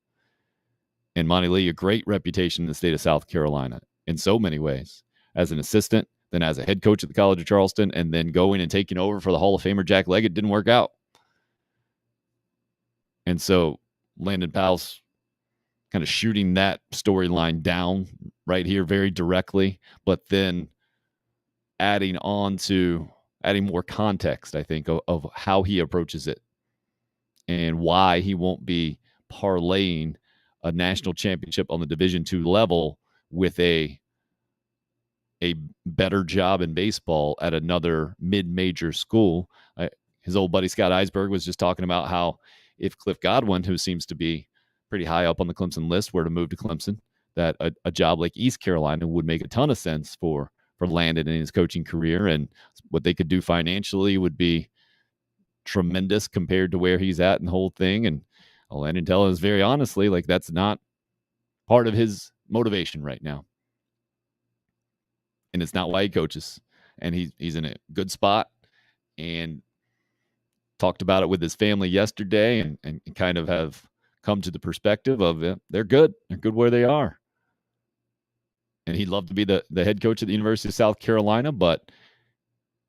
And Monty Lee, a great reputation in the state of South Carolina in so many ways, as an assistant, then as a head coach at the College of Charleston, and then going and taking over for the Hall of Famer Jack Leggett didn't work out. And so Landon Powell's kind of shooting that storyline down right here very directly, but then adding more context, I think, of how he approaches it and why he won't be parlaying a national championship on the Division II level with a better job in baseball at another mid-major school. His old buddy Scott Eisberg was just talking about how if Cliff Godwin, who seems to be pretty high up on the Clemson list, were to move to Clemson, that a job like East Carolina would make a ton of sense for Landon in his coaching career, and what they could do financially would be tremendous compared to where he's at in the whole thing. And Landon tells us very honestly, like, that's not part of his motivation right now. And it's not why he coaches. And he's in a good spot, and talked about it with his family yesterday, and kind of have come to the perspective of they're good. They're good where they are. And he'd love to be the head coach at the University of South Carolina, but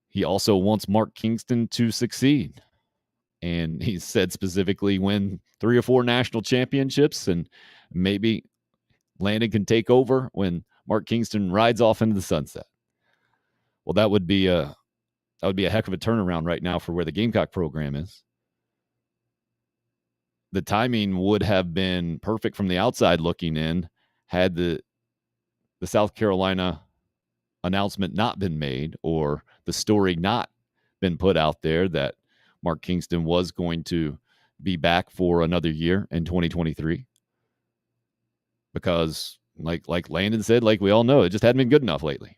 he also wants Mark Kingston to succeed. And he said specifically win 3 or 4 national championships, and maybe Landon can take over when Mark Kingston rides off into the sunset. Well, that would be a heck of a turnaround right now for where the Gamecock program is. The timing would have been perfect from the outside looking in had the South Carolina announcement not been made, or the story not been put out there that Mark Kingston was going to be back for another year in 2023. Because like Landon said, like we all know, it just hadn't been good enough lately.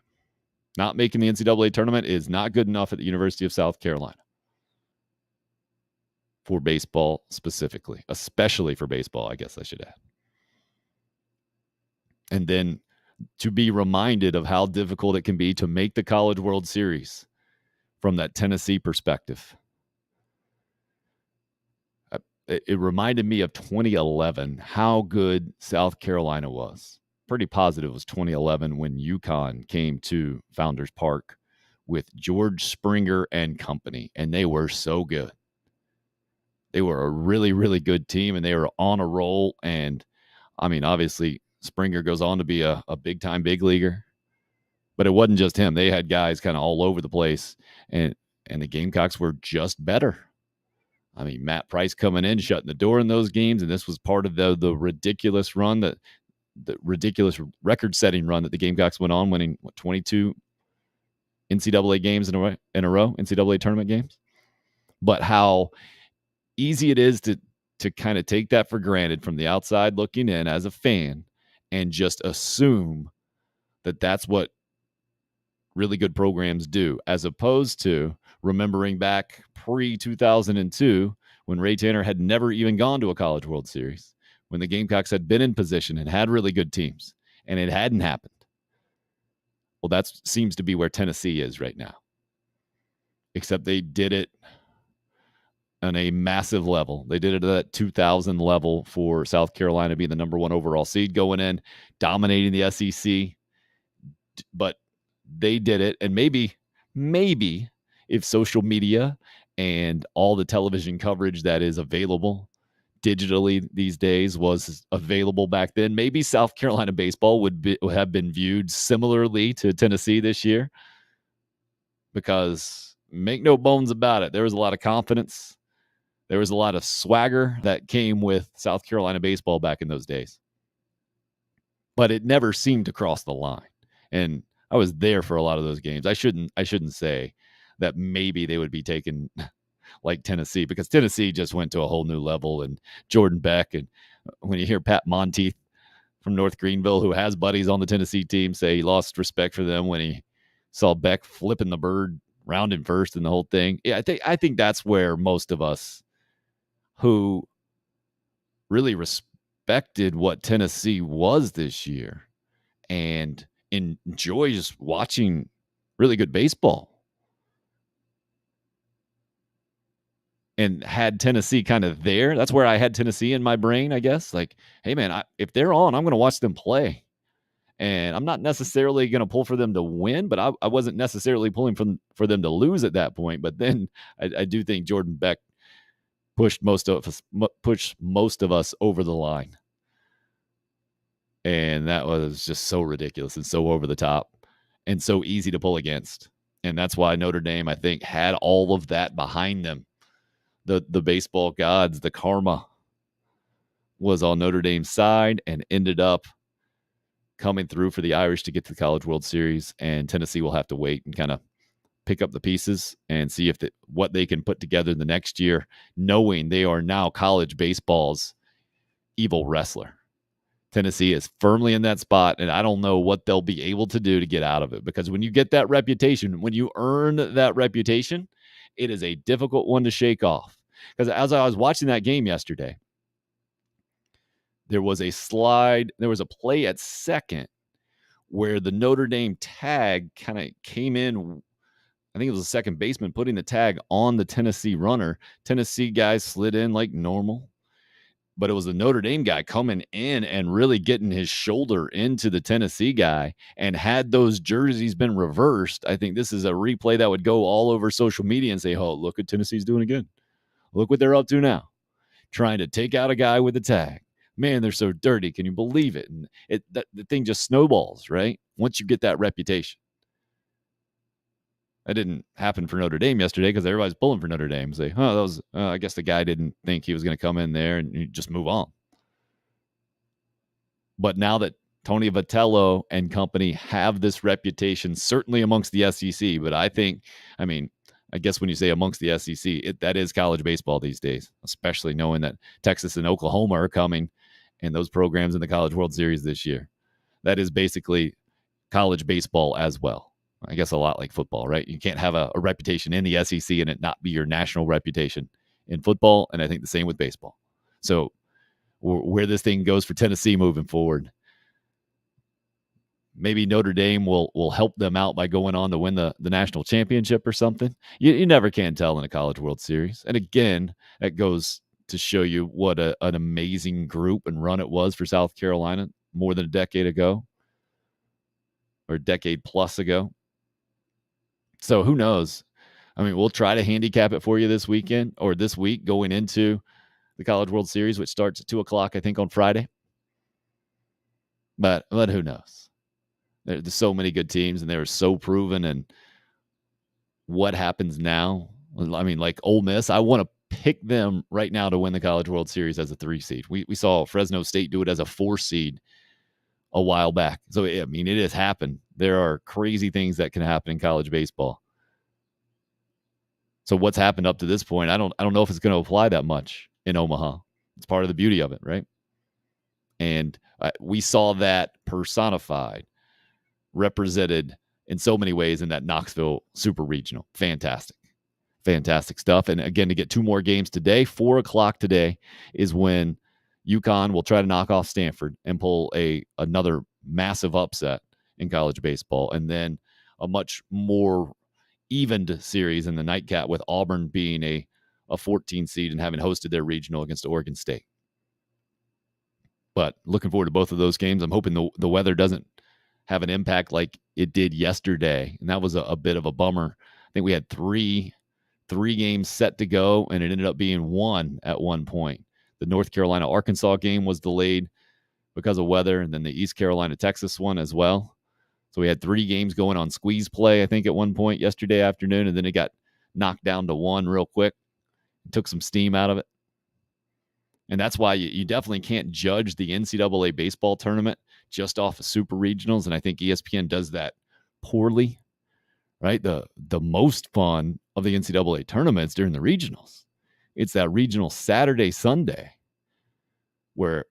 Not making the NCAA tournament is not good enough at the University of South Carolina. For baseball specifically, especially for baseball, I guess I should add. And then to be reminded of how difficult it can be to make the College World Series from that Tennessee perspective. It reminded me of 2011, how good South Carolina was. Pretty positive it was 2011 when UConn came to Founders Park with George Springer and company, and they were so good. They were a really, really good team, and they were on a roll. And, I mean, obviously, Springer goes on to be a big-time big leaguer. But it wasn't just him. They had guys kind of all over the place, and the Gamecocks were just better. I mean, Matt Price coming in, shutting the door in those games, and this was part of the ridiculous run, the ridiculous record-setting run that the Gamecocks went on, winning 22 NCAA games in a row, NCAA tournament games. But how easy it is to kind of take that for granted from the outside looking in as a fan and just assume that that's what really good programs do, as opposed to remembering back pre-2002 when Ray Tanner had never even gone to a College World Series, when the Gamecocks had been in position and had really good teams, and it hadn't happened. Well, that seems to be where Tennessee is right now, except they did it on a massive level. They did it at that 2000 level for South Carolina being the number 1 overall seed going in, dominating the SEC. But they did it, and maybe if social media and all the television coverage that is available digitally these days was available back then, maybe South Carolina baseball would have been viewed similarly to Tennessee this year, because make no bones about it, there was a lot of confidence. There was a lot of swagger that came with South Carolina baseball back in those days. But it never seemed to cross the line. And I was there for a lot of those games. I shouldn't say that maybe they would be taken like Tennessee, because Tennessee just went to a whole new level. And Jordan Beck, and when you hear Pat Monteith from North Greenville, who has buddies on the Tennessee team, say he lost respect for them when he saw Beck flipping the bird rounding first and the whole thing. Yeah, I think that's where most of us who really respected what Tennessee was this year and enjoy just watching really good baseball and had Tennessee kind of there. That's where I had Tennessee in my brain, I guess. Like, hey, man, if they're on, I'm going to watch them play. And I'm not necessarily going to pull for them to win, but I wasn't necessarily pulling for them to lose at that point. But then I do think Jordan Beck pushed most of us over the line. And that was just so ridiculous and so over the top and so easy to pull against. And that's why Notre Dame, I think, had all of that behind them. The baseball gods, the karma was on Notre Dame's side and ended up coming through for the Irish to get to the College World Series. And Tennessee will have to wait and kind of pick up the pieces and see if what they can put together the next year, knowing they are now college baseball's evil wrestler. Tennessee is firmly in that spot, and I don't know what they'll be able to do to get out of it, because when you get that reputation, when you earn that reputation, it is a difficult one to shake off. Because as I was watching that game yesterday, there was a play at second where the Notre Dame tag kind of came in. I think it was the second baseman putting the tag on the Tennessee runner. Tennessee guys slid in like normal, but it was the Notre Dame guy coming in and really getting his shoulder into the Tennessee guy. And had those jerseys been reversed, I think this is a replay that would go all over social media and say, oh, look what Tennessee's doing again. Look what they're up to now, trying to take out a guy with a tag. Man, they're so dirty. Can you believe it? And the thing just snowballs, right? Once you get that reputation. That didn't happen for Notre Dame yesterday because everybody's pulling for Notre Dame. Say, I guess the guy didn't think he was going to come in there, and you just move on. But now that Tony Vitello and company have this reputation, certainly amongst the SEC, but I guess when you say amongst the SEC, that is college baseball these days, especially knowing that Texas and Oklahoma are coming and those programs in the College World Series this year. That is basically college baseball as well. I guess a lot like football, right? You can't have a reputation in the SEC and it not be your national reputation in football, and I think the same with baseball. So where this thing goes for Tennessee moving forward, maybe Notre Dame will help them out by going on to win the national championship or something. You never can tell in a College World Series. And again, that goes to show you what an amazing group and run it was for South Carolina more than a decade ago, or a decade plus ago. So who knows? We'll try to handicap it for you this weekend or this week going into the College World Series, which starts at 2:00, I think, on Friday. But who knows? There's so many good teams, and they're so proven. And what happens now? Like Ole Miss, I want to pick them right now to win the College World Series as a 3 seed. We saw Fresno State do it as a 4 seed a while back. So, it has happened. There are crazy things that can happen in college baseball. So what's happened up to this point, I don't know if it's going to apply that much in Omaha. It's part of the beauty of it, right? And we saw that personified, represented in so many ways in that Knoxville Super Regional. Fantastic stuff. And again, to get 2 more games today, 4:00 today is when UConn will try to knock off Stanford and pull another massive upset in college baseball. And then a much more evened series in the nightcap with Auburn being a 14 seed and having hosted their regional against Oregon State. But looking forward to both of those games. I'm hoping the weather doesn't have an impact like it did yesterday. And that was a bit of a bummer. I think we had three games set to go, and it ended up being one at one point. The North Carolina-Arkansas game was delayed because of weather, and then the East Carolina-Texas one as well. So we had 3 games going on squeeze play, I think, at one point yesterday afternoon, and then it got knocked down to 1 real quick. It took some steam out of it. And that's why you definitely can't judge the NCAA baseball tournament just off of super regionals, and I think ESPN does that poorly, right? The most fun of the NCAA tournaments during the regionals. It's that regional Saturday, Sunday, where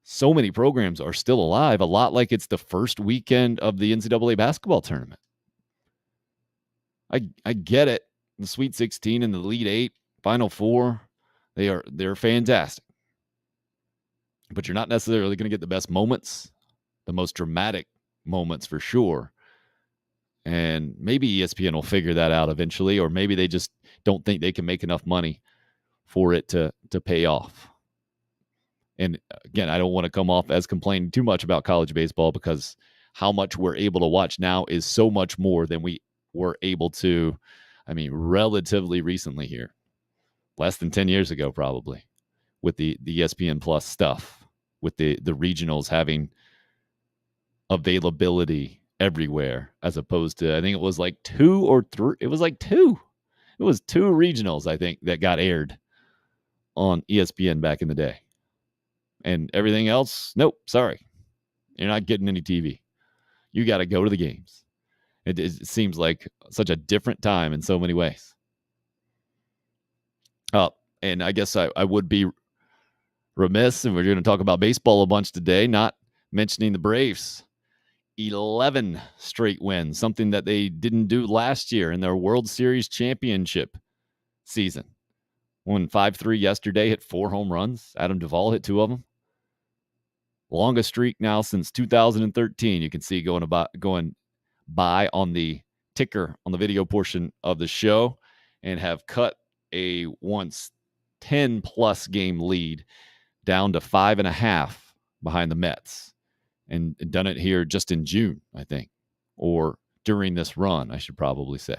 so many programs are still alive, a lot like it's the first weekend of the NCAA basketball tournament. I get it. The Sweet 16 and the Elite 8, Final 4, they're fantastic. But you're not necessarily going to get the best moments, the most dramatic moments for sure. And maybe ESPN will figure that out eventually, or maybe they just don't think they can make enough money for it to pay off. And again, I don't want to come off as complaining too much about college baseball, because how much we're able to watch now is so much more than we were able to, relatively recently here. Less than 10 years ago, probably, with the ESPN Plus stuff, with the regionals having availability everywhere, as opposed to, I think it was like 2 or 3. It was like 2. It was 2 regionals, I think, that got aired on ESPN back in the day. And everything else, nope, sorry. You're not getting any TV. You got to go to the games. It seems like such a different time in so many ways. And I guess I would be remiss, and we're going to talk about baseball a bunch today, not mentioning the Braves. 11 straight wins, something that they didn't do last year in their World Series championship season. Won 5-3 yesterday, hit 4 home runs. Adam Duvall hit 2 of them. Longest streak now since 2013. You can see going by on the ticker on the video portion of the show, and have cut a once 10-plus game lead down to 5.5 behind the Mets, and done it here just in June, I think, or during this run, I should probably say,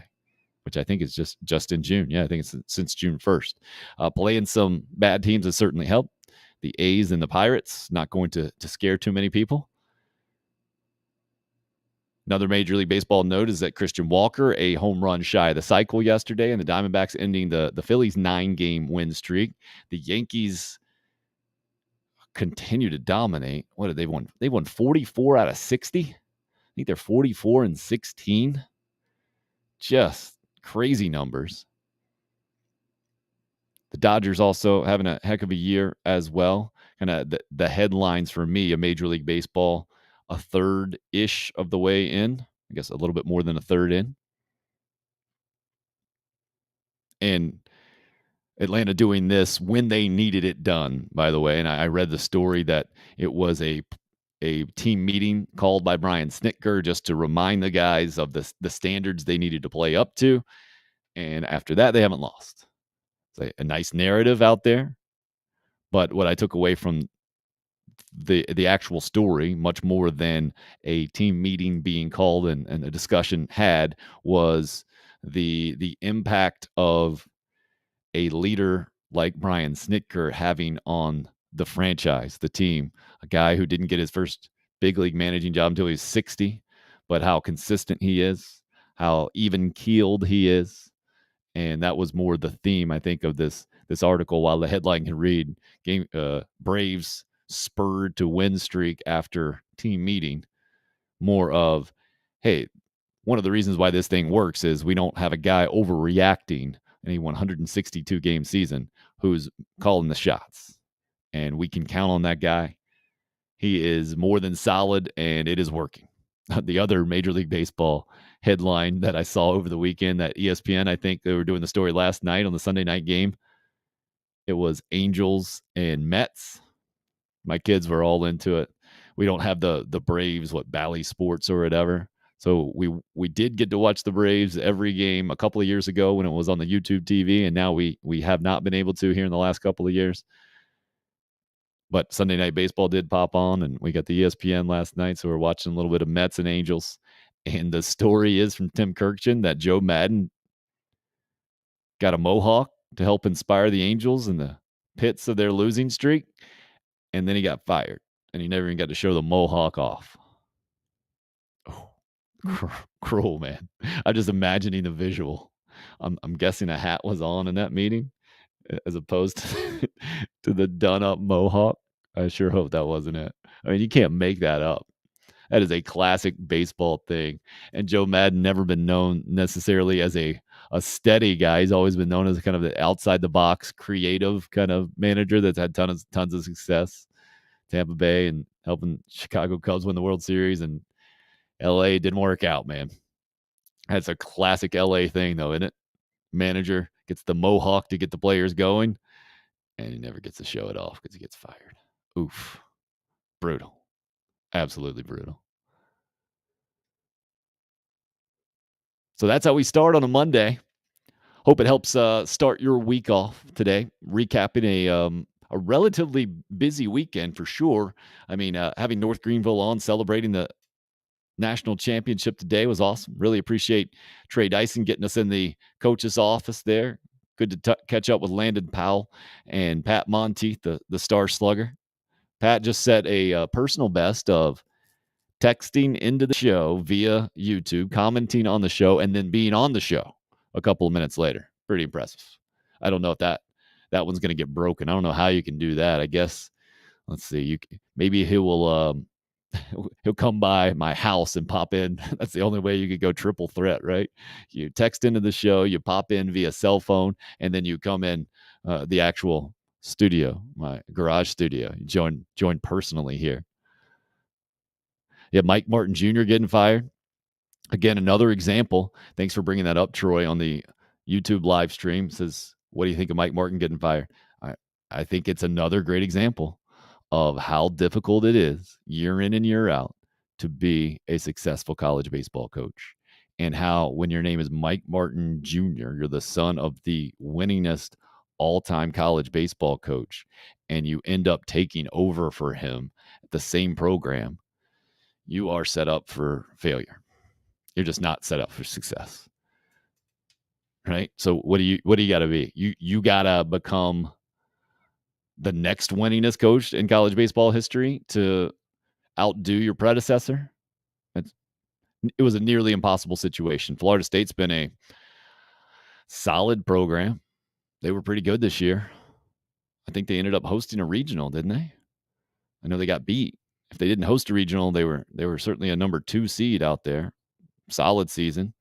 which I think is just in June. Yeah, I think it's since June 1st. Playing some bad teams has certainly helped. The A's and the Pirates, not going to scare too many people. Another Major League Baseball note is that Christian Walker, a home run shy of the cycle yesterday, and the Diamondbacks ending the Phillies' 9-game win streak. The Yankees continue to dominate. What did they won? They won 44 out of 60. I think they're 44-16. Just crazy numbers. The Dodgers also having a heck of a year as well. Kind of the headlines for me of Major League Baseball, a third-ish of the way in. I guess a little bit more than a third in. And Atlanta doing this when they needed it done, by the way. And I read the story that it was a team meeting called by Brian Snitker just to remind the guys of the standards they needed to play up to. And after that, they haven't lost. It's a nice narrative out there. But what I took away from the actual story, much more than a team meeting being called and a discussion had, was the impact of a leader like Brian Snitker having on the franchise, the team, a guy who didn't get his first big league managing job until he was 60, but how consistent he is, how even-keeled he is. And that was more the theme, I think, of this article. While the headline can read, Braves spurred to win streak after team meeting, more of, hey, one of the reasons why this thing works is we don't have a guy overreacting in a 162-game season who's calling the shots. And we can count on that guy. He is more than solid, and it is working. The other Major League Baseball headline that I saw over the weekend, that ESPN, I think they were doing the story last night on the Sunday night game. It was Angels and Mets. My kids were all into it. We don't have the Braves, Bally Sports or whatever. So we did get to watch the Braves every game a couple of years ago when it was on the YouTube TV, and now we have not been able to here in the last couple of years. But Sunday Night Baseball did pop on, and we got the ESPN last night, so we're watching a little bit of Mets and Angels. And the story is from Tim Kirkchin that Joe Madden got a mohawk to help inspire the Angels in the pits of their losing streak. And then he got fired. And he never even got to show the mohawk off. Oh, cruel, man. I'm just imagining the visual. I'm guessing a hat was on in that meeting as opposed to the done-up mohawk. I sure hope that wasn't it. I mean, you can't make that up. That is a classic baseball thing. And Joe Madden never been known necessarily as a steady guy. He's always been known as kind of the outside-the-box, creative kind of manager that's had tons of success. Tampa Bay and helping Chicago Cubs win the World Series, and L.A. didn't work out, man. That's a classic L.A. thing, though, isn't it? Manager gets the mohawk to get the players going, and he never gets to show it off because he gets fired. Oof. Brutal. Absolutely brutal. So that's how we start on a Monday. Hope it helps start your week off today. Recapping a relatively busy weekend for sure. I mean, having North Greenville on celebrating the national championship today was awesome. Really appreciate Trey Dyson getting us in the coach's office there. Good to catch up with Landon Powell and Pat Monteith, the star slugger. Pat just set a personal best of texting into the show via YouTube, commenting on the show, and then being on the show a couple of minutes later. Pretty impressive. I don't know if that one's going to get broken. I don't know how you can do that. I guess, let's see. Maybe he will he'll come by my house and pop in. That's the only way you could go triple threat, right? You text into the show, you pop in via cell phone, and then you come in the actual studio, my garage studio. You join personally here. Yeah, Mike Martin Jr. getting fired. Again, another example. Thanks for bringing that up, Troy, on the YouTube live stream. Says, what do you think of Mike Martin getting fired? I think it's another great example of how difficult it is year in and year out to be a successful college baseball coach. And how when your name is Mike Martin Jr., you're the son of the winningest all-time college baseball coach, and you end up taking over for him at the same program, you are set up for failure. You're just not set up for success. Right? So what do you got to be? You got to become the next winningest coach in college baseball history to outdo your predecessor. It was a nearly impossible situation. Florida State's been a solid program. They were pretty good this year. I think they ended up hosting a regional, didn't they? I know they got beat. If they didn't host a regional, they were certainly a number 2 seed out there. Solid season.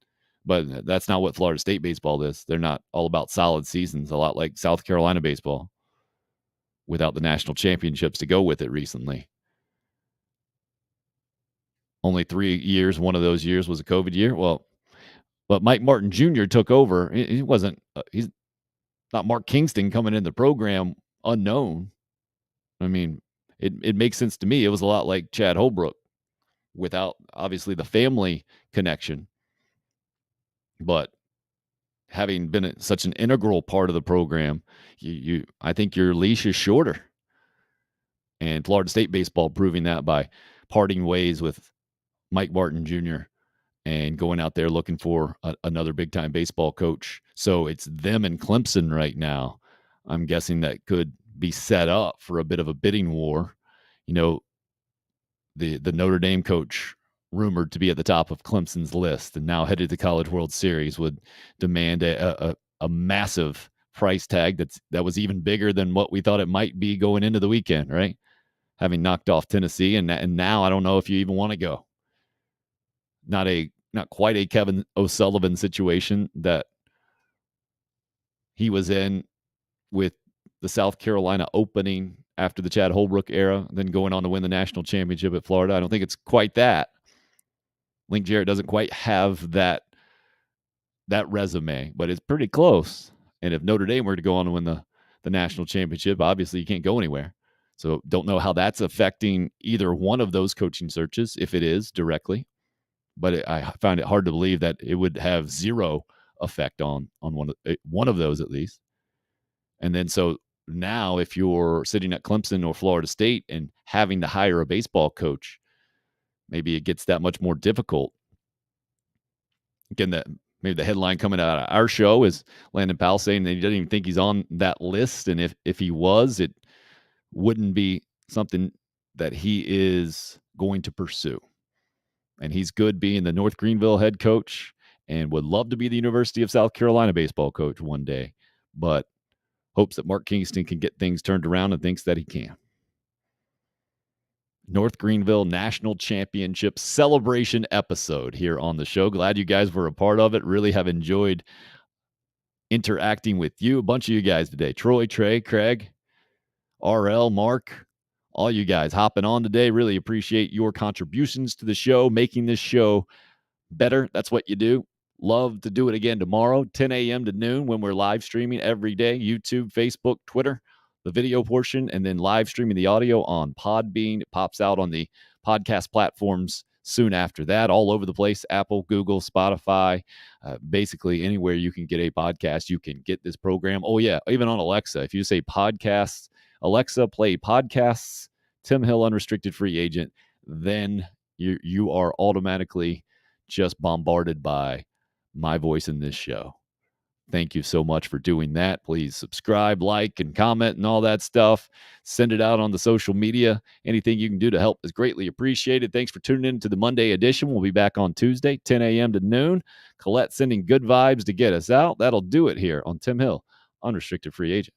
But that's not what Florida State baseball is. They're not all about solid seasons, a lot like South Carolina baseball, without the national championships to go with it recently. Only 3 years. One of those years was a COVID year. Well, but Mike Martin Jr. took over. He wasn't. He's not Mark Kingston coming in the program unknown. I mean, it makes sense to me. It was a lot like Chad Holbrook, without obviously the family connection, but having been such an integral part of the program, I think your leash is shorter. And Florida State baseball proving that by parting ways with Mike Martin Jr. and going out there looking for another big-time baseball coach. So it's them and Clemson right now. I'm guessing that could be set up for a bit of a bidding war. You know, the Notre Dame coach rumored to be at the top of Clemson's list and now headed to the College World Series would demand a massive price tag that was even bigger than what we thought it might be going into the weekend, right? Having knocked off Tennessee, and now I don't know if you even want to go. Not quite a Kevin O'Sullivan situation that he was in with the South Carolina opening after the Chad Holbrook era, then going on to win the national championship at Florida. I don't think it's quite that. Link Jarrett doesn't quite have that resume, but it's pretty close. And if Notre Dame were to go on to win the national championship, obviously you can't go anywhere. So don't know how that's affecting either one of those coaching searches, if it is directly. But I find it hard to believe that it would have zero effect on one of those at least. And then so now if you're sitting at Clemson or Florida State and having to hire a baseball coach, maybe it gets that much more difficult Again, that maybe the headline coming out of our show is Landon Powell saying that he doesn't even think he's on that list. And if he was, it wouldn't be something that he is going to pursue. And he's good being the North Greenville head coach and would love to be the University of South Carolina baseball coach one day, but hopes that Mark Kingston can get things turned around and thinks that he can. North Greenville National Championship celebration episode here on the show. Glad you guys were a part of it. Really have enjoyed interacting with you. A bunch of you guys today. Troy, Trey, Craig, RL, Mark, all you guys hopping on today. Really appreciate your contributions to the show, making this show better. That's what you do. Love to do it again tomorrow, 10 a.m. to noon, when we're live streaming every day. YouTube, Facebook, Twitter, the video portion, and then live streaming the audio on Podbean. It pops out on the podcast platforms soon after that, all over the place. Apple, Google, Spotify, basically anywhere you can get a podcast, you can get this program. Oh, yeah, even on Alexa. If you say podcasts, Alexa, play podcasts, Tim Hill, unrestricted free agent, then you are automatically just bombarded by my voice in this show. Thank you so much for doing that. Please subscribe, like, and comment and all that stuff. Send it out on the social media. Anything you can do to help is greatly appreciated. Thanks for tuning in to the Monday edition. We'll be back on Tuesday, 10 a.m. to noon. Colette sending good vibes to get us out. That'll do it here on Tim Hill, unrestricted free agent.